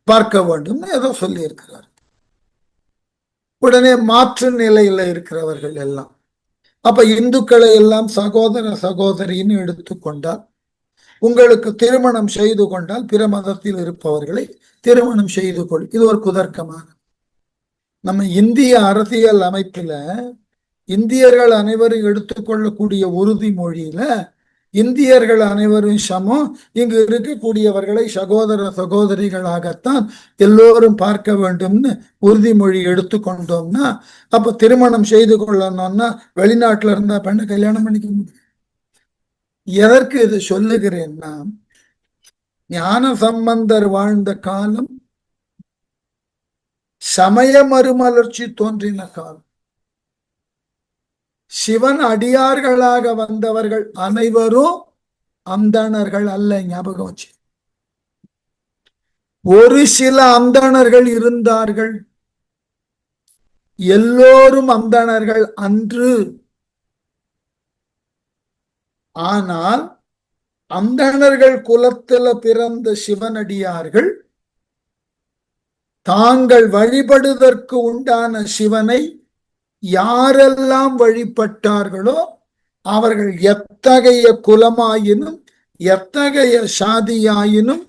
பார்க்க வேண்டும் ஏதோ சொல்லி இருக்கிறார். உடனே மாற்று நிலையில இருக்கிறவர்கள் எல்லாம், அப்ப இந்துக்களை எல்லாம் சகோதர சகோதரின்னு எடுத்துக்கொண்டால், உங்களுக்கு திருமணம் செய்து கொண்டால் பிற மதத்தில் இருப்பவர்களை திருமணம் செய்து கொள். இது ஒரு குதர்க்கமான, நம்ம இந்திய அரசியல் அமைப்புல இந்தியர்கள் அனைவரும் எடுத்துக்கொள்ளக்கூடிய உறுதிமொழியில இந்தியர்கள் அனைவரும் சமம், இங்கு இருக்கக்கூடியவர்களை சகோதர சகோதரிகளாகத்தான் எல்லோரும் பார்க்க வேண்டும்னு உறுதிமொழி எடுத்துக்கொண்டோம்னா, அப்ப திருமணம் செய்து கொள்ளணும்னா வெளிநாட்டுல இருந்தா பெண்ணை கல்யாணம் பண்ணிக்க முடியும். எதற்கு இது சொல்லுகிறேன்னா, ஞான சம்பந்தர் வாழ்ந்த காலம் சமய மறுமலர்ச்சி தோன்றின காலம். சிவன் அடியார்களாக வந்தவர்கள் அனைவரும் அந்தணர்கள் அல்ல, ஞாபகம் வச்சு. ஒரு சில அந்தணர்கள் இருந்தார்கள், எல்லோரும் அந்தணர்கள் அன்று. ஆனால் அந்தணர்கள் குலத்துல பிறந்த சிவனடியார்கள் தாங்கள் வழிபடுவதற்கு உண்டான சிவனை யாரெல்லாம் வழிபட்டார்களோ அவர்கள் எத்தகைய குலமாயினும் எத்தகைய சாதியாயினும்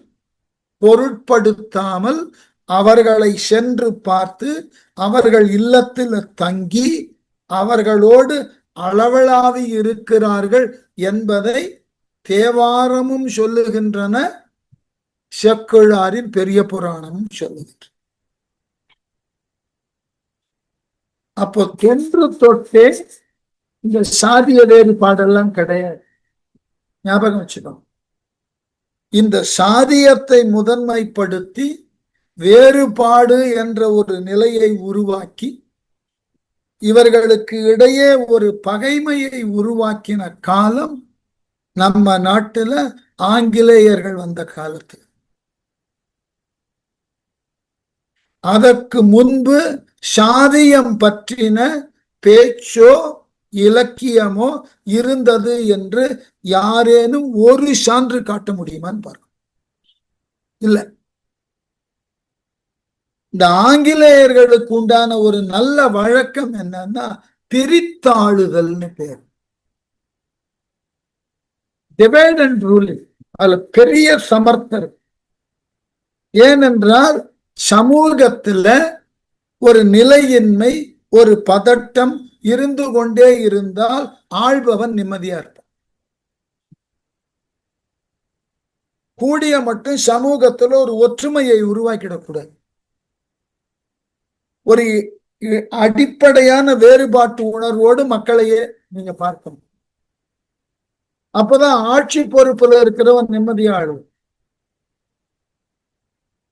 பொருட்படுத்தாமல் அவர்களை சென்று பார்த்து அவர்கள் இல்லத்தில் தங்கி அவர்களோடு அளவளாவி இருக்கிறார்கள் என்பதை தேவாரமும் சொல்லுகின்றன, செக்குழாரின் பெரிய புராணமும் சொல்லுது. அப்போ தொன்று தொட்டே இந்த சாதிய வேறுபாடெல்லாம் கிடையாது. ஞாபகம் வச்சுக்கணும். இந்த சாதியத்தை முதன்மைப்படுத்தி வேறுபாடு என்ற ஒரு நிலையை உருவாக்கி இவர்களுக்கு இடையே ஒரு பகைமையை உருவாக்கின காலம் நம்ம நாட்டுல ஆங்கிலேயர்கள் வந்த காலத்து. அதற்கு முன்பு சாதியம் பற்றின பேச்சோ இலக்கியமோ இருந்தது என்று யாரேனும் ஒரு சான்று காட்ட முடியுமான்னு பாருங்க. இல்ல. இந்த ஆங்கிலேயர்களுக்கு உண்டான ஒரு நல்ல வழக்கம் என்னன்னா பிரித்தாளுதல்னு பேர். டிவைட் அண்ட் ரூலிங் அதுல பெரிய சமர்த்தர். ஏனென்றால் சமூகத்துல ஒரு நிலையின்மை ஒரு பதட்டம் இருந்து கொண்டே இருந்தால் ஆள்பவன் நிம்மதியா இருப்பான். கூடிய மட்டும் சமூகத்துல ஒரு ஒற்றுமையை உருவாக்கிடக்கூடாது. ஒரு அடிப்படையான வேறுபாட்டு உணர்வோடு மக்களையே நீங்க பார்க்கணும். அப்பதான் ஆட்சி பொறுப்புல இருக்கிறவன் நிம்மதியா ஆளும்.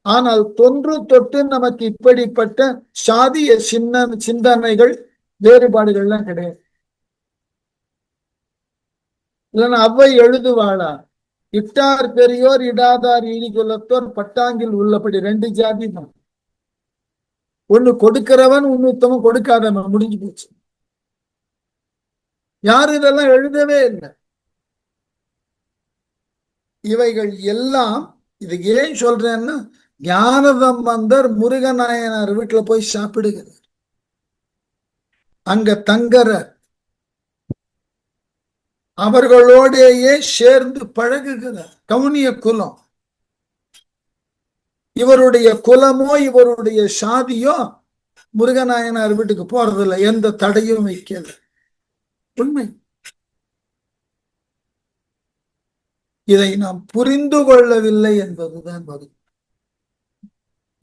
ஆனால் தொன்று தொட்டு நமக்கு இப்படிப்பட்ட சாதிய சிந்தனைகள் வேறுபாடுகள்லாம் கிடையாது. இல்லைன்னா அவ்வை எழுதுவாளா, இட்டார் பெரியோர் இடாதார் இழிகுலத்தோர் பட்டாங்கில் உள்ளபடி ரெண்டு ஜாதி தான். ஒண்ணு கொடுக்கிறவன் இன்னொருத்தவன் கொடுக்காதவன், முடிஞ்சு போச்சு. யாரு இதெல்லாம் எழுதவே இல்லை. இவைகள் எல்லாம் இது ஏன் சொல்றேன்னா ஞானசம்பந்தர் முருகநாயனார் வீட்டுல போய் சாப்பிடுகிறார், அங்க தங்கற, அவர்களோடையே சேர்ந்து பழகுகிறார். கவுனிய குலம். இவருடைய குலமோ இவருடைய சாதியோ முருகநாயனார் வீட்டுக்கு போறதில்லை, எந்த தடையும் வைக்கல. உண்மை. இதை நாம் புரிந்து கொள்ளவில்லை என்பதுதான் பதில்.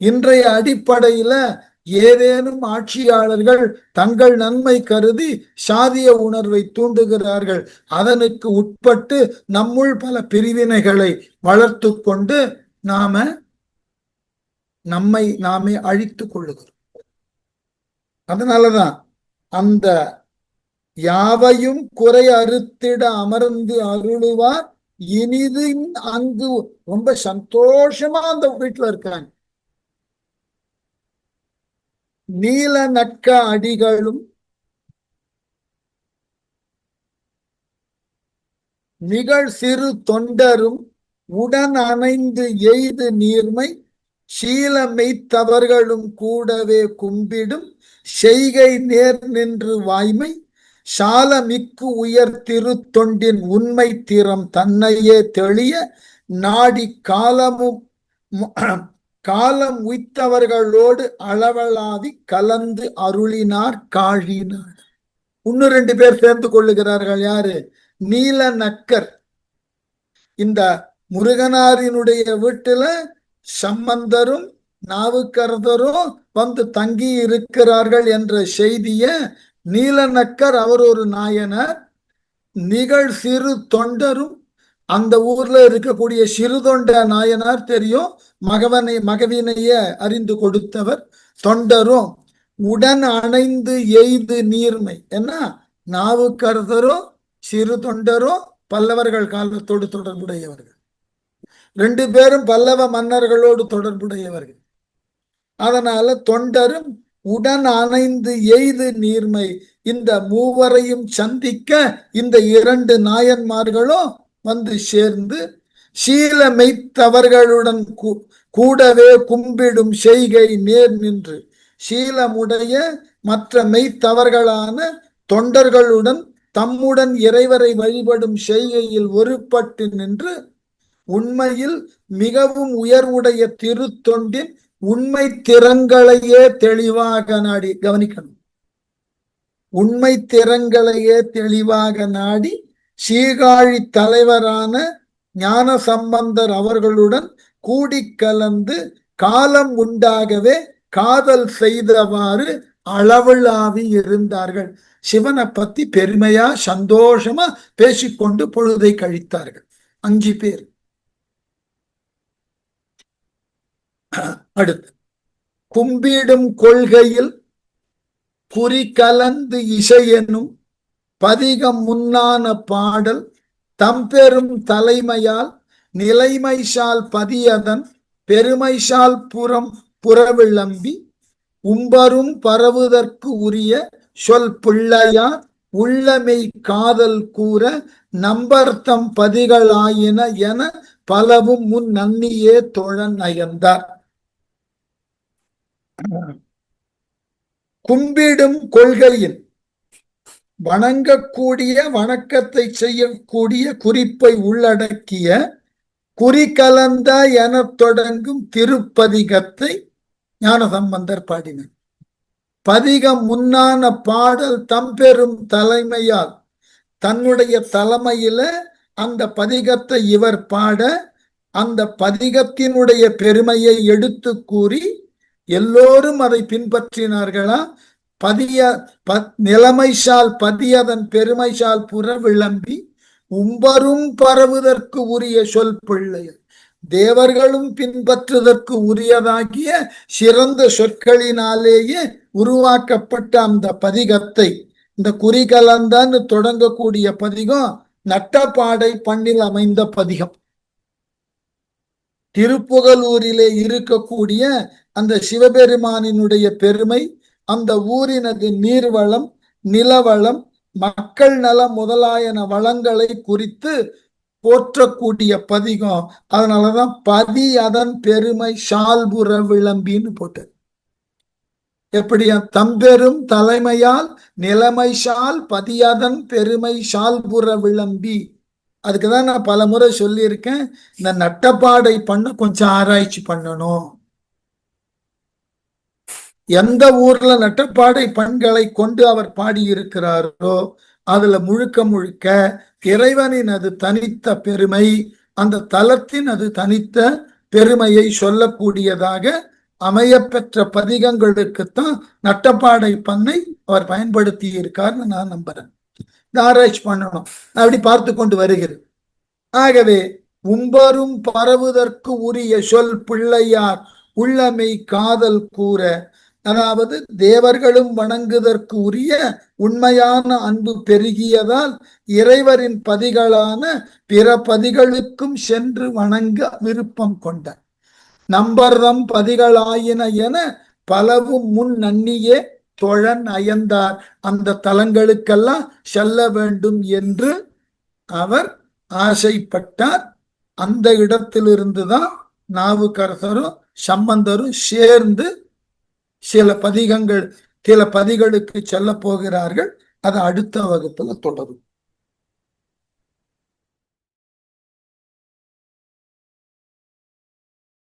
இன்றைய அடிப்படையில ஏதேனும் ஆட்சியாளர்கள் தங்கள் நன்மை கருதி சாதிய உணர்வை தூண்டுகிறார்கள். அதனுக்கு உட்பட்டு நம்முள் பல பிரிவினைகளை வளர்த்து கொண்டு நம்மை நாமே அழித்துக் கொள்ளுகிறோம். அதனாலதான் அந்த யாவையும் குறை அறுத்திட அமர்ந்து அருளுவார் இனிது அங்கு ரொம்ப சந்தோஷமா அந்த வீட்டுல இருக்காங்க. நீல நட்க அடிகளும் நிகழ் சிறு தொண்டரும் உடன் அணைந்து எய்து நீர்மை சீலமெய்த்தவர்களும் கூடவே கும்பிடும் செய்கை நேர் நின்று வாய்மை சாலமிக்கு உயர் திரு தொண்டின் உண்மை திறம் தன்னையே தெளிய நாடி காலம் உய்த்தவர்களோடு அளவலாவி கலந்து அருளினார் காழினார். இன்னும் 2 பேர் சேர்ந்து கொள்ளுகிறார்கள். யாரு? நீல நக்கர். இந்த முருகனாரினுடைய வீட்டுல சம்பந்தரும் நாவுக்கரசரும் வந்து தங்கி இருக்கிறார்கள் என்ற செய்திய நீலநக்கர் அவர் ஒரு நாயனர், நிகழ் சிறு தொண்டரும் அந்த ஊர்ல இருக்கக்கூடிய சிறு தொண்ட நாயனார் தெரியும், மகவினைய அறிந்து கொடுத்தவர். தொண்டரும் உடன் அணைந்து எய்து நீர்மை. என்ன, நாவுக்கரசரும் சிறு தொண்டரும் பல்லவர்கள் காலத்தோடு தொடர்புடையவர்கள். 2 பேரும் பல்லவ மன்னர்களோடு தொடர்புடையவர்கள். அதனால தொண்டரும் உடன் அணைந்து எய்து நீர்மை. இந்த மூவரையும் சந்திக்க இந்த 2 நாயன்மார்களும் வந்து சேர்ந்து சீலமெய்த்தவர்களுடன் கூடவே கும்பிடும் செய்கை நேர் நின்று, சீலமுடைய மற்ற மெய்த்தவர்களான தொண்டர்களுடன் தம்முடன் இறைவரை வழிபடும் செய்கையில் ஒருபட்டு நின்று உண்மையில் மிகவும் உயர்வுடைய திருத்தொண்டின் உண்மை திறங்களையே தெளிவாக நாடி. கவனிக்கணும், உண்மை திறங்களையே தெளிவாக நாடி சீர்காழி தலைவரான ஞான சம்பந்தர் அவர்களுடன் கூடி கலந்து காலம் உண்டாகவே காதல் செய்தவாறு அளவிலாவி இருந்தார்கள். சிவனை பத்தி பெருமையா சந்தோஷமா பேசிக்கொண்டு பொழுதை கழித்தார்கள். 5 பேர். அடுத்து, கும்பிடும் கொள்கையில் குறி கலந்து இசையெனும் பதிகம் முன்னான பாடல் தம்பெரும் தலைமையால் நிலைமைசால் பதியதன் பெருமைசால் புறவிளம்பி உம்பரும் பரவுதற்கு உரிய சொல் பிள்ளையார் உள்ளமை காதல் கூற நம்பர்த்தம் பதிகளாயின என பலவும் முன் நன்னியே தோழன் நயந்தார். கும்பிடும் கொள்கையில் வணங்கக்கூடிய வணக்கத்தை செய்யக்கூடிய குறிப்பை உள்ளடக்கிய குறிகலந்த என தொடங்கும் திருப்பதிகத்தை ஞானசம்பந்தர் பாடினார். பதிகம் முன்னான பாடல் தம்பெரும் தலைமையால், தன்னுடைய தலைமையில அந்த பதிகத்தை இவர் பாட, அந்த பதிகத்தினுடைய பெருமையை எடுத்து கூறி எல்லோரும் அதை பின்பற்றினார்களா. நிலைமைசால் பதியதன் பெருமைசால் புற விளம்பி உம்பரும் பரவுதற்கு உரிய சொல் பிள்ளையர், தேவர்களும் பின்பற்றுவதற்கு உரியதாகிய சிறந்த சொற்களினாலேயே உருவாக்கப்பட்ட அந்த பதிகத்தை, இந்த குறிகலந்தான்னு தொடங்கக்கூடிய பதிகம் நட்டப்பாடை பண்ணில் அமைந்த பதிகம். திருப்புகலூரிலே இருக்கக்கூடிய அந்த சிவபெருமானினுடைய பெருமை, அந்த ஊரினது நீர்வளம், நிலவளம், மக்கள் நலம் முதலாயன வளங்களை குறித்து போற்றக்கூடிய பதிகம். அதனாலதான் பதி அதன் பெருமை சால்புற விளம்பின்னு போட்டது. எப்படியா? தம்பெரும் தலைமையால் நிலைமைசால் பதியதன் பெருமை சால்புற விளம்பி. அதுக்குதான் நான் பல முறை சொல்லியிருக்கேன், இந்த நட்டப்பாடை பண்ண கொஞ்சம் ஆராய்ச்சி பண்ணணும். எந்த ஊர்ல நட்டப்பாடை பண்களை கொண்டு அவர் பாடியிருக்கிறாரோ அதுல முழுக்க முழுக்க இறைவனின் அது தனித்த பெருமை, அந்த தலத்தின் அது தனித்த பெருமையை சொல்லக்கூடியதாக அமையப்பெற்ற பதிகங்களுக்குத்தான் நட்டப்பாடை பண்ணை அவர் பயன்படுத்தி இருக்காருன்னு நான் நம்புறேன். ஆராய்ச்சி பண்ணணும், அப்படி பார்த்து கொண்டு வருகிறது. ஆகவே உம்பரும் பரவுதற்கு உரிய சொல் பிள்ளையார் உள்ளமை காதல் கூற, அதாவது தேவர்களும் வணங்குதற்கு உரிய உண்மையான அன்பு பெருகியதால் இறைவரின் பதிகளான பிற பதிகளுக்கும் சென்று வணங்க விருப்பம் கொண்ட நம்பர்தம் பதிகளாயின என பலவும் முன் நன்னியே தோழன் அயந்தார். அந்த தலங்களுக்கெல்லாம் செல்ல வேண்டும் என்று அவர் ஆசைப்பட்டார். அந்த இடத்திலிருந்துதான் நாவுக்கரசரும் சம்பந்தரும் சேர்ந்து சில பதிகளுக்கு செல்ல போகிறார்கள். அது அடுத்த வகுப்புல தொடரும்.